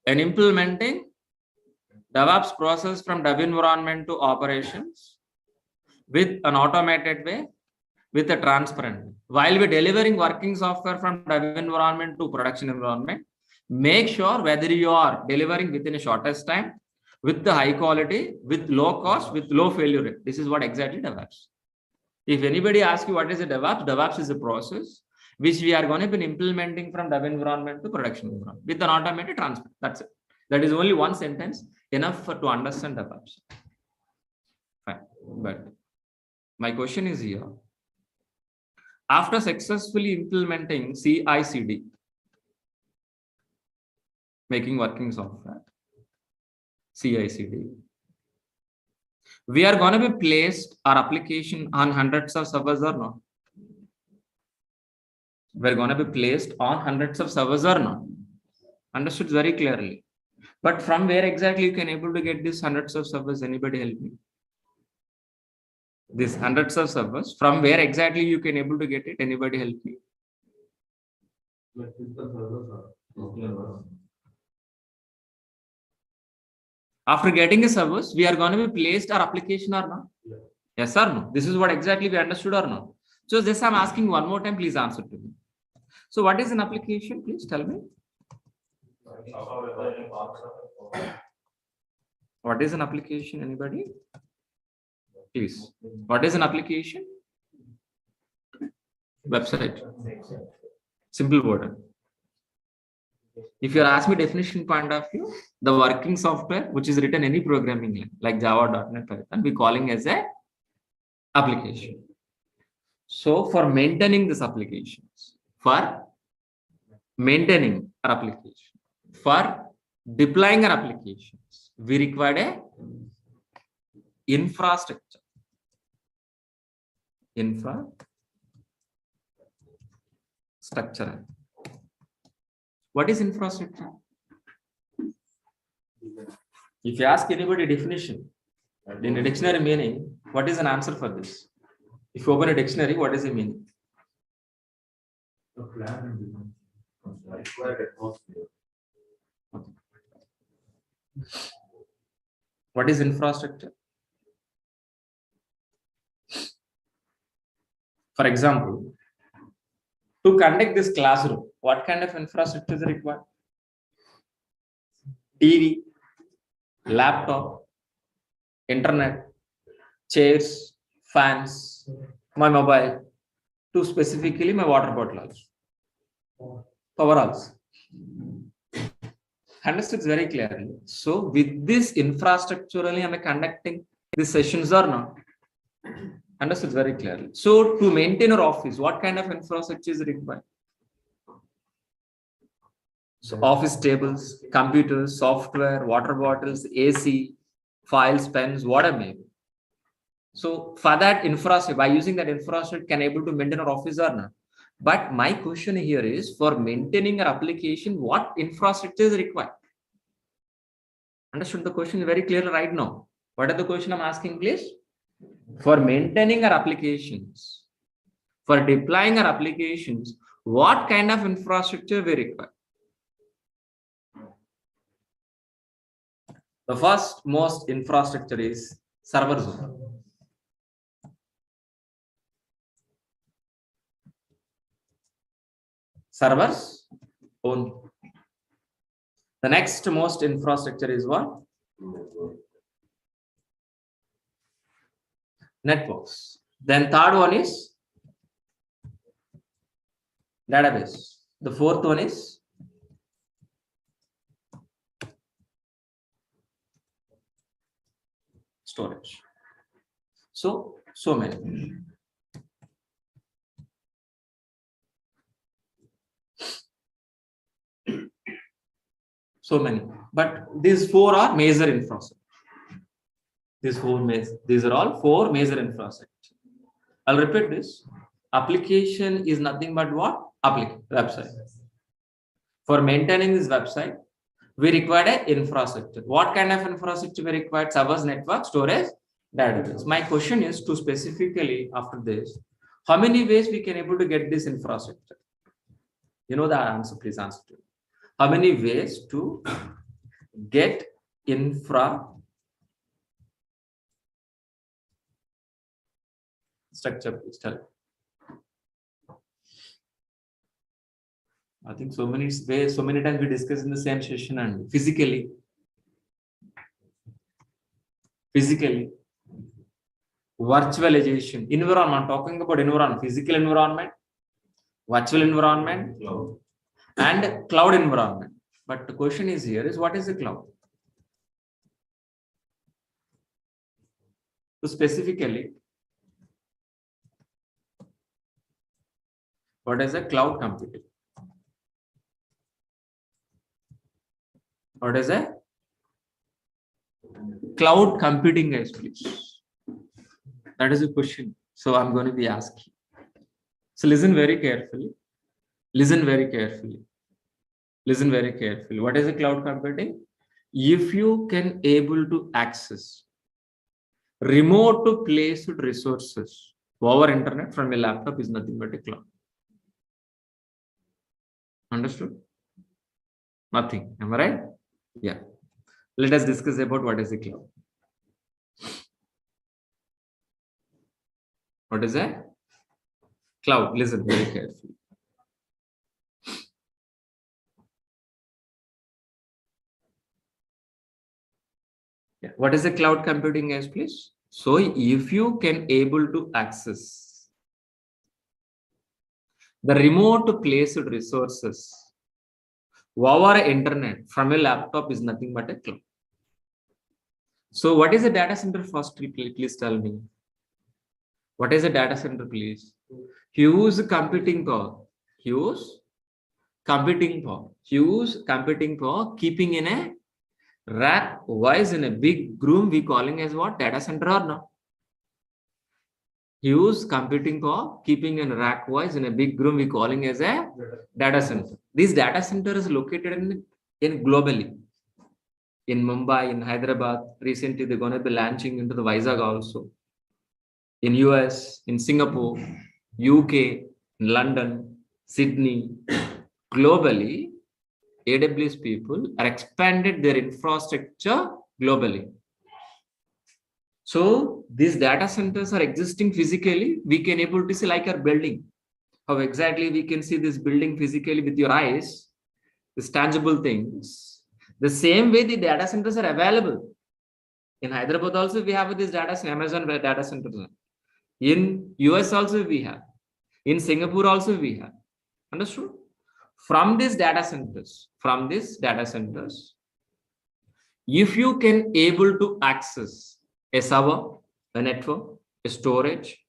implementing DevOps process from dev environment to operations with an automated way, with a transparent way. While we're delivering working software from dev environment to production environment, make sure whether you are delivering within a shortest time, with the high quality, with low cost, with low failure rate. This is what exactly DevOps. If anybody asks you what is a DevOps, DevOps is a process which we are going to be implementing from dev environment to production environment with an automated transfer. That's it. That is only one sentence enough to understand DevOps. Fine. But my question is here. After successfully implementing CI/CD, making working software, CI/CD, we are going to be placed our application on hundreds of servers or not? We're going to be placed on hundreds of servers or not? Understood very clearly. But from where exactly you can able to get these hundreds of servers? Anybody help me? These hundreds of servers, from where exactly you can able to get it? Anybody help me? After getting the servers, we are going to be placed our application or not? Yeah. Yes or no? This is what exactly we understood or not? So this I'm asking one more time, please answer to me. So what is an application? Please tell me. What is an application? Anybody? Please. What is an application? Website. Simple word. If you ask me definition point of view, the working software which is written any programming language like Java, .NET, Python, we calling as a application. So for maintaining this applications, for maintaining our application, for deploying our applications, we require a infrastructure. Infrastructure. What is infrastructure? If you ask anybody definition in a dictionary meaning, what is an answer for this? If you open a dictionary, what is the meaning? What is infrastructure? For example, to conduct this classroom, what kind of infrastructure is required? TV, laptop, internet, chairs, fans, my mobile, to specifically my water bottle also. Power also. Understood very clearly. So with this infrastructure only am I conducting these sessions or not? Understood very clearly. So to maintain our office, what kind of infrastructure is required? So office tables, computers, software, water bottles, AC, files, pens, whatever may be. So for that infrastructure, by using that infrastructure, can able to maintain our office or not? But my question here is, for maintaining our application, what infrastructure is required? Understood the question very clearly right now. What are the question I'm asking, please? For maintaining our applications, for deploying our applications, what kind of infrastructure we require? The first most infrastructure is server zone. Servers only. The next most infrastructure is what? Networks. Then third one is database. The fourth one is storage. So many. So many. But these four are major infrastructure. These are all four major infrastructure. I'll repeat this. Application is nothing but what? Website. For maintaining this website, we require an infrastructure. What kind of infrastructure we require? Servers, network, storage, database. My question is to specifically after this, how many ways we can able to get this infrastructure? You know the answer, please answer to me. How many ways to get infrastructure? Please tell. I think so many ways, so many times we discuss in the same session and physically, virtualization, environment, talking about environment, physical environment, virtual environment, and cloud environment. But the question is here is what is the cloud? So specifically, what is a cloud computing? What is a cloud computing, guys, please? That is a question. So I'm going to be asking. So listen very carefully. Listen very carefully. Listen very carefully. What is a cloud computing? If you can able to access remote placed resources over internet from a laptop is nothing but a cloud. Understood? Nothing. Am I right? Yeah. Let us discuss about what is a cloud. What is a cloud? Listen very carefully. Yeah. What is a cloud computing, guys, please? So if you can able to access the remote placed resources over internet from a laptop is nothing but a cloud. So what is a data center first? Please tell me. What is a data center, please? Huge computing power. Huge computing power. Huge computing power keeping in a rack wise in a big room, we calling as what? Data center or no? Huge computing power keeping in rack wise in a big room, we calling as a data center. This data center is located in globally. In Mumbai, in Hyderabad, recently they're going to be launching into the Vizag also. In US, in Singapore, UK, in London, Sydney, globally, AWS people are expanded their infrastructure globally. So these data centers are existing physically. We can able to see like our building. How exactly we can see this building physically with your eyes, these tangible things. The same way the data centers are available. In Hyderabad also we have this data center, Amazon data centers. In US also we have. In Singapore also we have. Understood? From these data centers, if you can able to access a server, a network, a storage,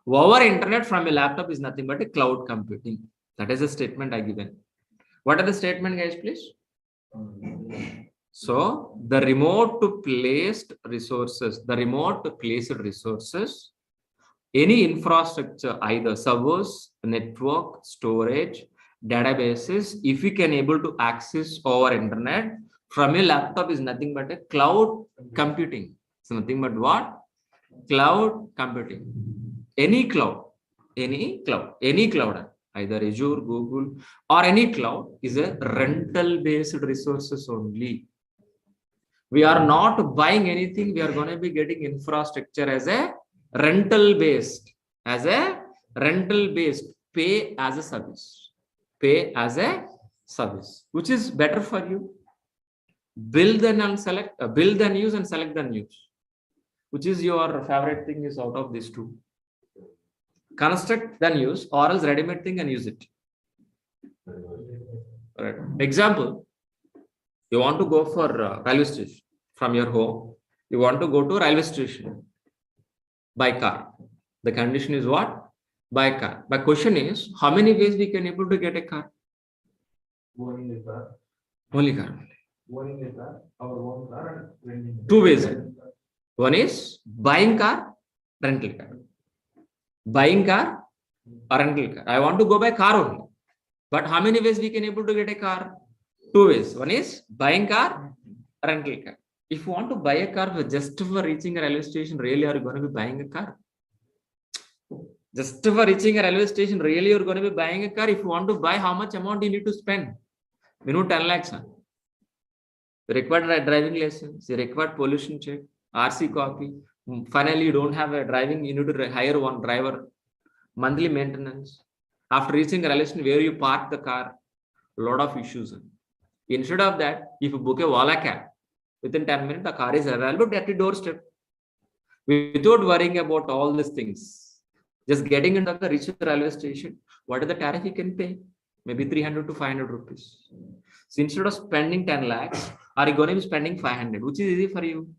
over internet from a laptop is nothing but a cloud computing. That is a statement I given. What are the statement, guys, please? So the remote placed resources, any infrastructure, either servers, network, storage, databases, if we can able to access over internet from a laptop is nothing but a cloud computing. It's nothing but what? Cloud computing. Any cloud, either Azure, Google, or any cloud is a rental based resources only. We are not buying anything. We are going to be getting infrastructure as a rental based, pay as a service, which is better for you. Build then use and select then use. Which is your favorite thing is out of these two? Construct then use, or else ready-made thing and use it. Right. Example, you want to go for railway station from your home. You want to go to railway station by car. The condition is what? By car. My question is, how many ways we can able to get a car? Only car. Our own car and renting. Two ways. One is buying car, rental car. Buying car or rental car. I want to go by car only. But how many ways we can able to get a car? Two ways. One is buying car, rental car. If you want to buy a car just for reaching a railway station, really are you going to be buying a car? Just for reaching a railway station, really you're going to be buying a car. If you want to buy, how much amount you need to spend? Minimum 10 lakhs. You require driving license, you require pollution check, RC copy. Finally, you don't have a driving, you need to hire one driver, monthly maintenance. After reaching a railway station, where you park the car, a lot of issues. Instead of that, if you book a Wala cab, within 10 minutes, the car is available at your doorstep. Without worrying about all these things. Just getting into the reach railway station, what is the tariff you can pay? Maybe 300 to 500 rupees. So instead of spending 10 lakhs, are you going to be spending 500, which is easy for you?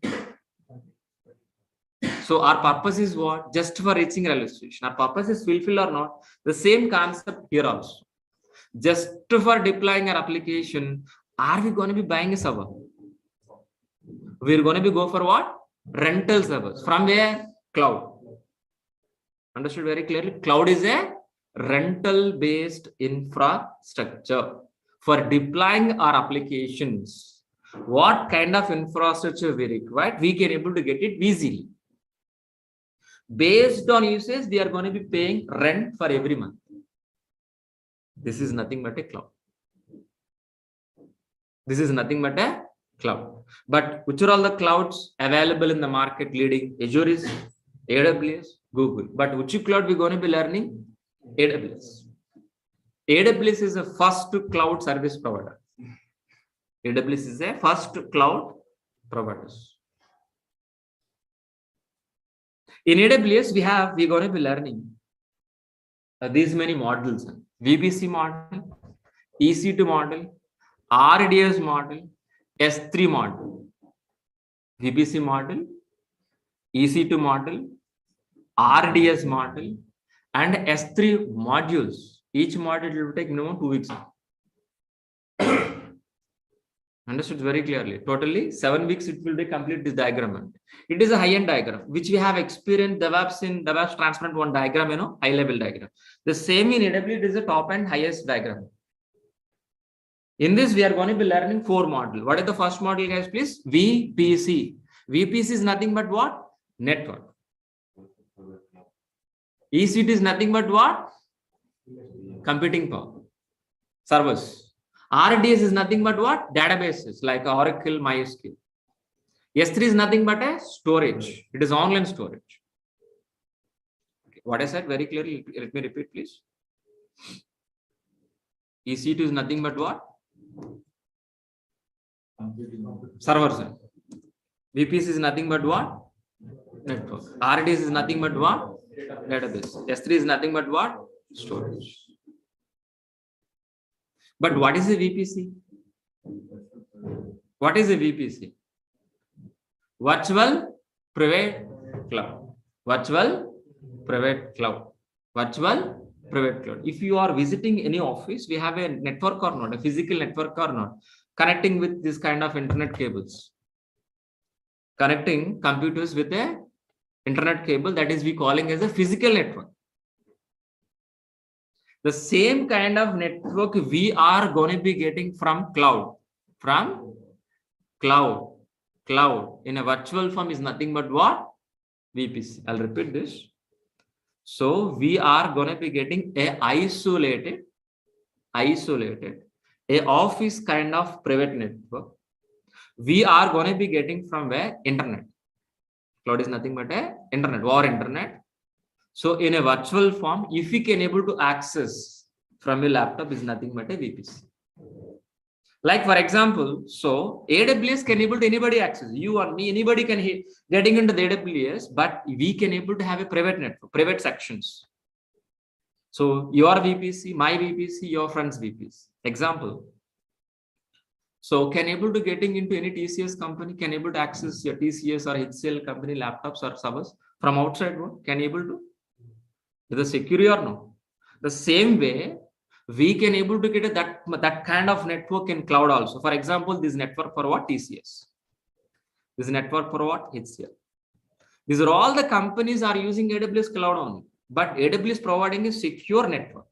So our purpose is what? Just for reaching railway station. Our purpose is fulfilled or not? The same concept here also. Just for deploying our application, are we going to be buying a server? We're going to be go for what? Rental servers. From where? Cloud. Understood very clearly? Cloud is a rental-based infrastructure. For deploying our applications, what kind of infrastructure we require, we can able to get it easily. Based on usage, we are going to be paying rent for every month. This is nothing but a cloud. This is nothing but a cloud. But which are all the clouds available in the market leading? Azure is, AWS, Google. But which cloud we're going to be learning? AWS. AWS is the first cloud service provider. AWS is a first cloud provider. In AWS, we're going to be learning these many models: VPC model, EC2 model, RDS model, S3 model, VPC model, EC2 model, RDS model, and S3 modules. Each module will take minimum 2 weeks. Understood very clearly. Totally 7 weeks it will be complete this diagram. It is a high-end diagram, which we have experienced DEVOPS in DEVOPS transparent one diagram, high-level diagram. The same in AWS, it is a top and highest diagram. In this, we are going to be learning 4 modules. What is the first module, guys, please? VPC. VPC is nothing but what? Network. EC2 is nothing but what? Computing power. Servers. RDS is nothing but what? Databases like Oracle, MySQL. S3 is nothing but a storage. It is online storage. Okay. What I said very clearly, let me repeat, please. EC2 is nothing but what? Servers. VPC is nothing but what? Network. RDS is nothing but what? Database. S3 is nothing but what? Storage. But what is a VPC? What is a VPC? Virtual Private Cloud. Virtual Private Cloud. Virtual Private Cloud. If you are visiting any office, we have a network or not, a physical network or not, connecting with this kind of internet cables. Connecting computers with a internet cable, that is we calling as a physical network. The same kind of network we are going to be getting from cloud. From cloud. Cloud in a virtual form is nothing but what? VPC. I'll repeat this. So we are going to be getting a isolated, a office kind of private network. We are going to be getting from where? Internet. Cloud is nothing but a internet or internet. So in a virtual form, if we can able to access from your laptop is nothing but a VPC. Like for example, so AWS can able to anybody access, you or me, anybody can getting into the AWS, but we can able to have a private network, private sections. So your VPC, my VPC, your friend's VPC. Example. So can able to getting into any TCS company, can able to access your TCS or HCL company laptops or servers from outside world, can able to? Is it secure or no? The same way, we can able to get that kind of network in cloud also. For example, this network for what? TCS. This network for what? HCL. These are all the companies are using AWS cloud only, but AWS providing a secure network.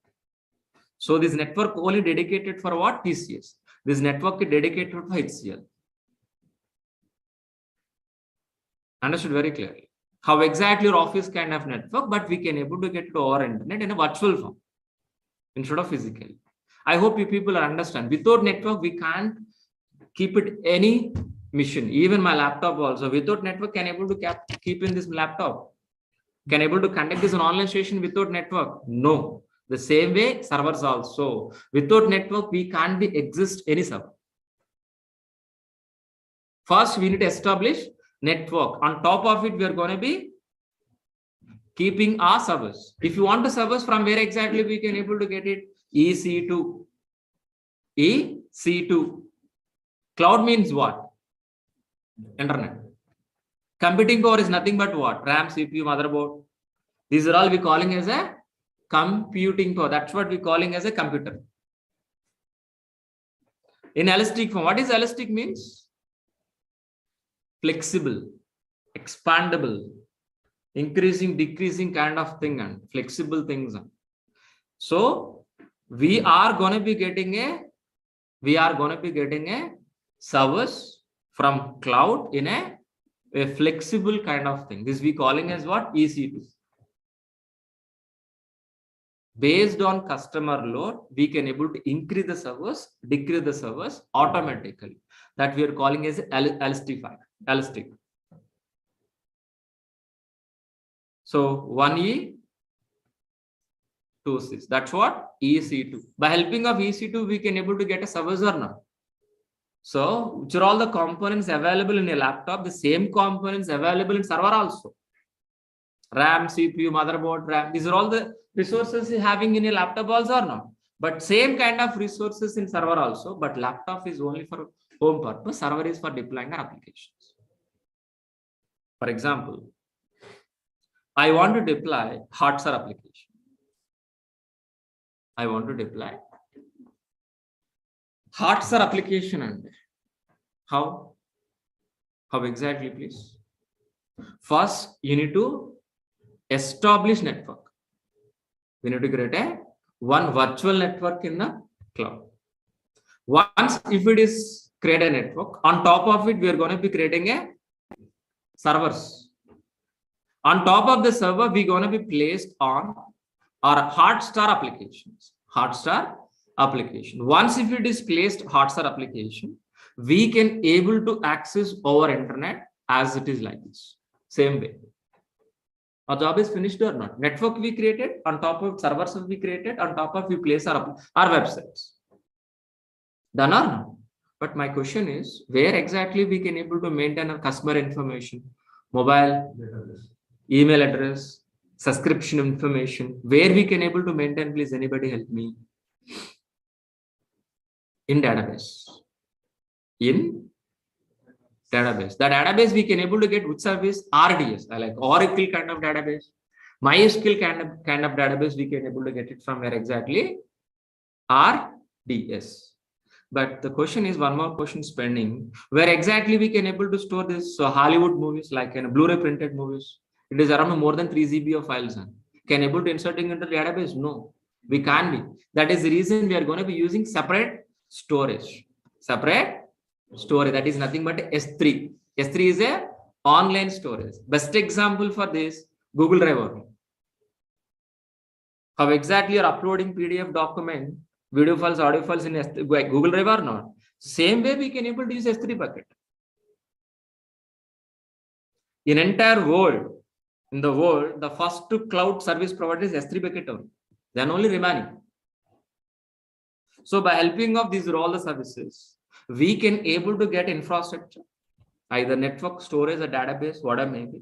So this network only dedicated for what? TCS. This network is dedicated for HCL. Understood very clearly. How exactly your office kind of network, but we can able to get to our internet in a virtual form instead of physical. I hope you people understand. Without network, we can't keep it any mission. Even my laptop also, without network, can able to keep in this laptop. Can able to conduct this an online session without network? No. The same way, servers also. Without network, we can't be exist any server. First, we need to establish network. On top of it, we are going to be keeping our servers. If you want to servers, from where exactly we can able to get it? EC2. EC2. Cloud means what? Internet. Computing power is nothing but what? RAM, CPU, motherboard. These are all we calling as a computing power. That's what we calling as a computer. In elastic form, what is elastic means? Flexible, expandable, increasing, decreasing kind of thing, and flexible things. So we are going to be getting a service from cloud in a flexible kind of thing. This we calling as what? EC2. Based on customer load, we can able to increase the servers, decrease the servers automatically. That we are calling as elastic. So 1E, 2C. That's what? EC2. By helping of EC2, we can able to get a servers or not. So which are all the components available in a laptop? The same components available in server also. RAM, CPU, motherboard, RAM. These are all the resources having in a laptop also or not. But same kind of resources in server also. But laptop is only for home purpose. Server is for deploying applications. For example, I want to deploy Maha Sir application. I want to deploy Maha Sir application. And how exactly, please? First, you need to establish network. We need to create one virtual network in the cloud. Once if it is create a network, on top of it, we are going to be creating a servers. On top of the server, we're going to be placed on our Maha Sir applications. Maha Sir application. Once if it is placed Maha Sir application, we can able to access our internet as it is like this. Same way. Our job is finished or not? Network we created, on top of servers we created, on top of we place our websites. Done or not? But my question is, where exactly we can able to maintain our customer information, mobile, email address, subscription information, where we can able to maintain? Please, anybody help me. In database. In database. The database we can able to get which service? RDS. I like Oracle kind of database. MySQL kind of database we can able to get it from where exactly? RDS. But the question is, one more question pending. Where exactly we can able to store this Hollywood movies, like in Blu-ray printed movies? It is around more than 3 GB of files. Can able to inserting into the database? No, we can't be. That is the reason we are going to be using separate storage. Separate storage, that is nothing but S3. S3 is a online storage. Best example for this, Google Drive. How exactly you're uploading PDF document, video files, audio files in Google Drive or not? Same way we can able to use S3 bucket. In entire world, in the world, the first cloud service provider is S3 bucket only. Then only remaining. So by helping of these all the services, we can able to get infrastructure, either network, storage, or database, whatever may be.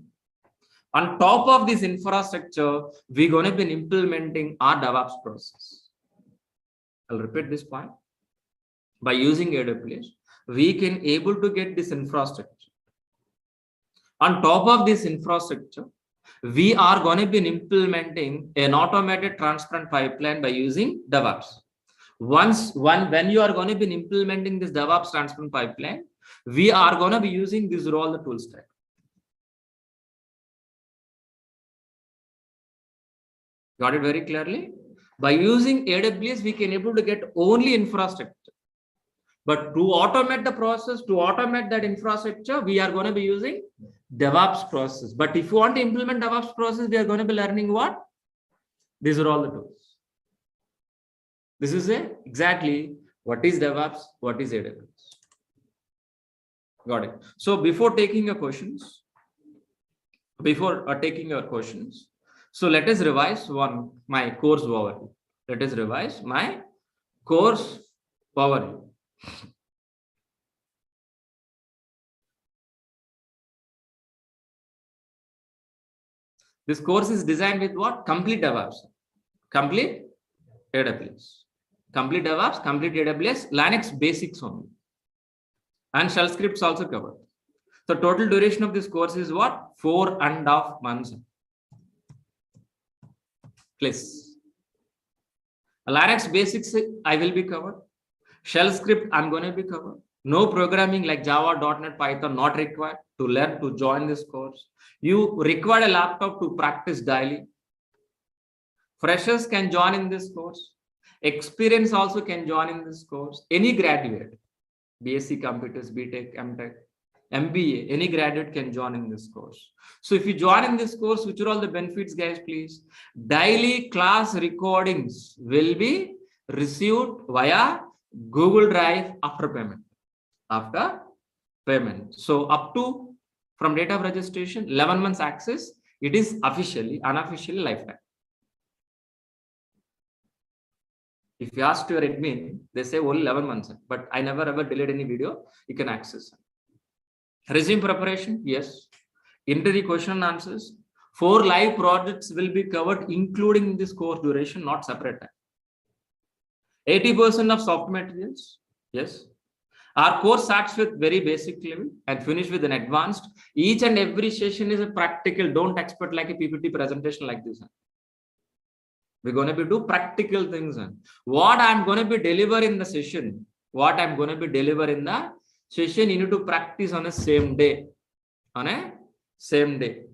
On top of this infrastructure, we're going to be implementing our DEVOPS process. I'll repeat this point. By using AWS, we can able to get this infrastructure. On top of this infrastructure, we are going to be implementing an automated transparent pipeline by using DEVOPS. When you are going to be implementing this DEVOPS transparent pipeline, we are going to be using these all the tool stack. Got it very clearly? By using AWS, we can able to get only infrastructure. But to automate the process, to automate that infrastructure, we are going to be using DEVOPS process. But if you want to implement DEVOPS process, we are going to be learning what? These are all the tools. This is exactly what is DEVOPS, what is AWS. Got it. So before taking your questions, so let us revise my course overview. Let us revise my course overview. This course is designed with what? Complete DevOps, complete AWS, complete DevOps, complete AWS, Linux basics only, and shell scripts also covered. So total duration of this course is what? 4.5 months. Please. Linux basics I will be covered. Shell script I'm going to be covered. No programming like Java, .NET, Python not required to learn to join this course. You require a laptop to practice daily. Freshers can join in this course. Experience also can join in this course. Any graduate, BSc Computers, BTech, MTech, MBA, any graduate can join in this course. So if you join in this course, which are all the benefits, guys, please? Daily class recordings will be received via Google Drive after payment. After payment. So up to from date of registration, 11 months access, it is officially, unofficially lifetime. If you ask your admin, they say only 11 months, but I never ever delayed any video, you can access. Resume preparation, yes. Interview question and answers. 4 live projects will be covered, including this course duration, not separate time. 80% of soft materials, yes. Our course starts with very basic level and finish with an advanced. Each and every session is a practical. Don't expect like a PPT presentation like this. We're going to be do practical things. What I'm going to be deliver in the session, you need to practice on a same day. On a same day.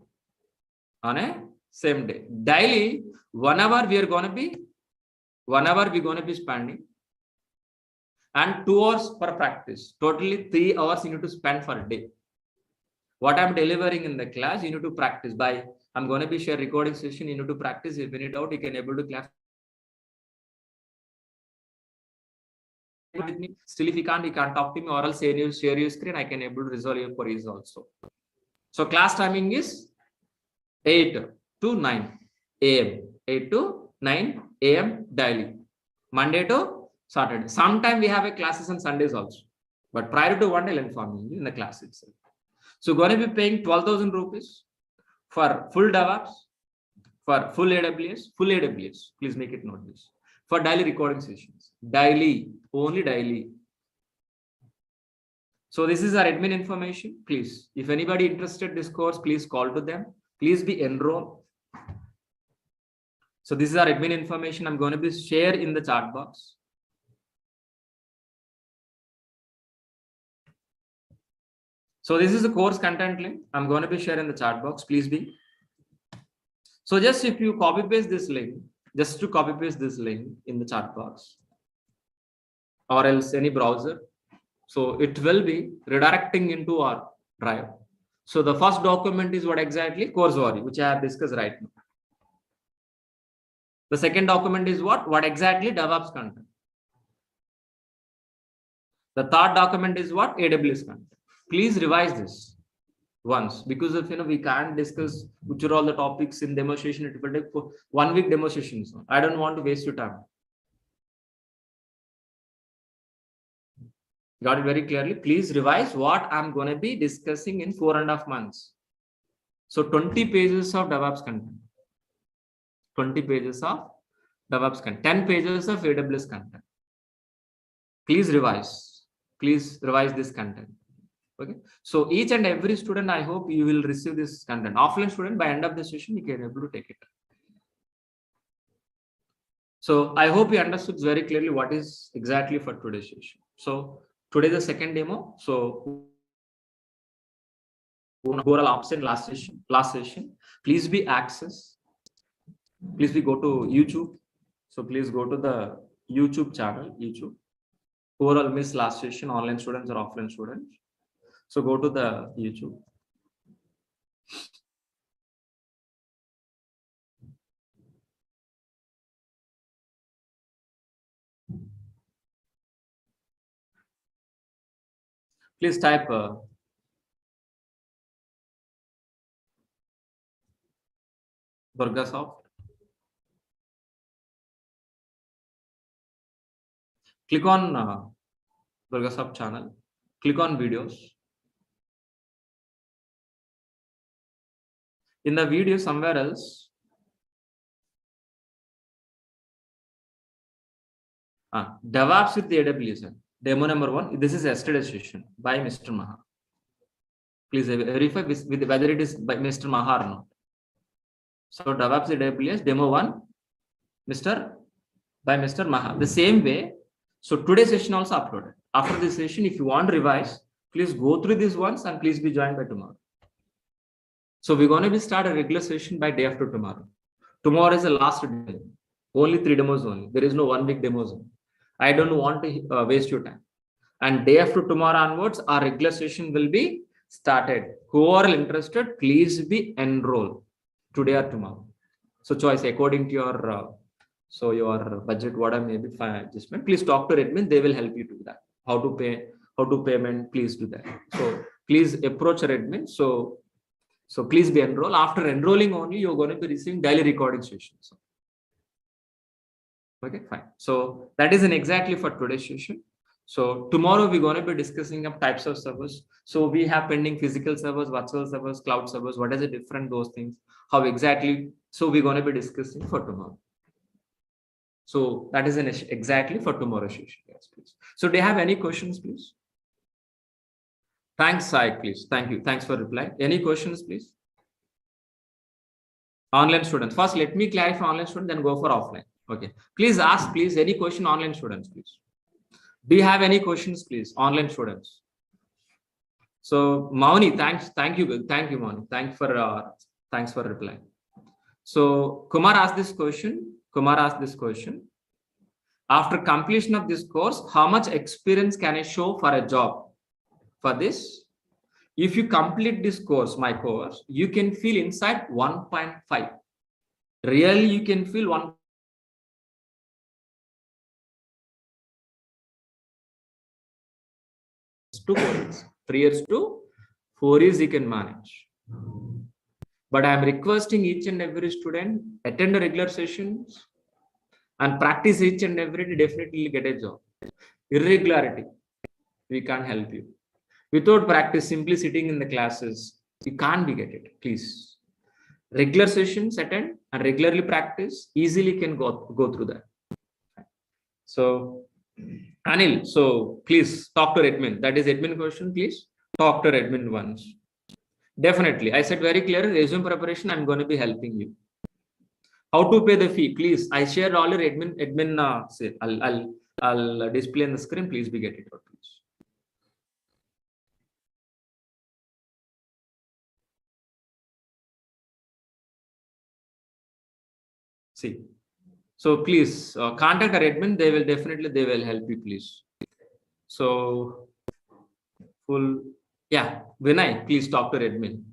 Daily, 1 hour we're going to be spending. And 2 hours per practice. Totally 3 hours you need to spend for a day. What I'm delivering in the class, you need to practice by. I'm going to be share recording session. You need to practice. If you need doubt, you can able to class with me. Still, if you can't talk to me, or else share your screen. I can able to resolve your queries also. So class timing is 8 to 9 a.m. 8 to 9 a.m. daily. Monday to Saturday. Sometime we have a classes on Sundays also. But prior to one day, I'll inform you in the class itself. So going to be paying 12,000 rupees for full DevOps, for full AWS, please make it note this, for daily recording sessions, daily, only daily. So this is our admin information. Please, if anybody interested in this course, please call to them. Please be enrolled. So this is our admin information. I'm going to be share in the chat box. So this is the course content link. I'm going to be sharing the chat box. Please be. So just if you copy paste this link, just to copy paste this link in the chat box, or else any browser. So it will be redirecting into our drive. So the first document is what exactly? Course overview, which I have discussed right now. The second document is what? What exactly? DevOps content. The third document is what? AWS content. Please revise this once, because if we can't discuss which are all the topics in demonstration, it will take 1 week demonstrations. I don't want to waste your time. Got it very clearly? Please revise what I'm going to be discussing in 4.5 months. So 20 pages of DevOps content. 20 pages of DevOps content. 10 pages of AWS content. Please revise. Please revise this content. Okay. So each and every student, I hope you will receive this content. Offline student, by end of the session, you can able to take it. So I hope you understood very clearly what is exactly for today's session. So today the second demo. So overall option last session. Please be access. Please be go to YouTube. So please go to the YouTube channel. YouTube. Overall miss last session, online students or offline students. So go to the YouTube. Please type Durga Soft. Click on Durga Soft channel. Click on videos. In the video somewhere else. DevOps with AWS. Demo number 1. This is yesterday's session by Mr. Maha. Please verify with whether it is by Mr. Maha or not. So DevOps AWS demo 1, by Mr. Maha. The same way. So today's session also uploaded. After this session, if you want to revise, please go through this once and please be joined by tomorrow. So we're going to start a regular session by day after tomorrow. Tomorrow is the last day. Only 3 demos only. There is no 1 week demos. I don't want to waste your time. And day after tomorrow onwards, our regular session will be started. Who are interested, please be enrolled today or tomorrow. So choice according to your your budget, whatever may be adjustment. Please talk to admin. They will help you do that. How to pay, how to payment. Please do that. So please approach your admin. So please be enrolled. After enrolling only, you're going to be receiving daily recording sessions. Okay, fine. So that is exactly for today's session. So tomorrow we're going to be discussing of types of servers. So we have pending physical servers, virtual servers, cloud servers. What is the different those things? How exactly? So we're going to be discussing for tomorrow. So that is exactly for tomorrow's session. Yes, please. So do you have any questions, please? Thanks, Sai, please. Thank you. Thanks for reply. Any questions, please? Online students. First, let me clarify online student, then go for offline. Okay. Please ask, please, any question online students, please. Do you have any questions, please? Online students. So Mauni, thanks. Thank you. Thank you, Mauni. Thanks for replying. So Kumar asked this question. After completion of this course, how much experience can I show for a job? For this, if you complete this course, my course, you can feel inside 1.5. Really, you can feel 1. 2 4 years. 3 years to 4 years you can manage. But I am requesting each and every student attend the regular sessions and practice each and every day, definitely get a job. Irregularity, we can't help you. Without practice, simply sitting in the classes, you can't be get it. Please. Regular sessions attend and regularly practice, easily can go through that. So Anil, so please talk to admin. That is admin question, please. Talk to admin once. Definitely. I said very clearly, resume preparation, I'm going to be helping you. How to pay the fee, please. I shared all your admin say, I'll display on the screen. Please be get it out, please. See. So please contact our admin. They will help you, please. So Vinay, please talk to admin.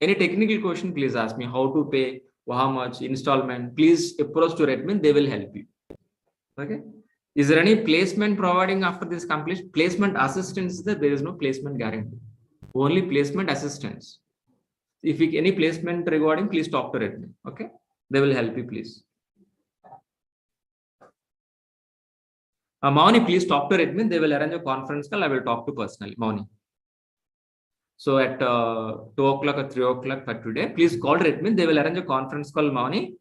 Any technical question, please ask me. How to pay, how much, installment, please approach to admin. They will help you. Okay. Is there any placement providing after this completion? Placement assistance, there is no placement guarantee. Only placement assistance. If any placement regarding, please talk to admin. Okay. They will help you, please. Mauni, please talk to admin. They will arrange a conference call. I will talk to personally. Mauni. So at 2 o'clock or 3 o'clock for today, please call admin. They will arrange a conference call, Mauni.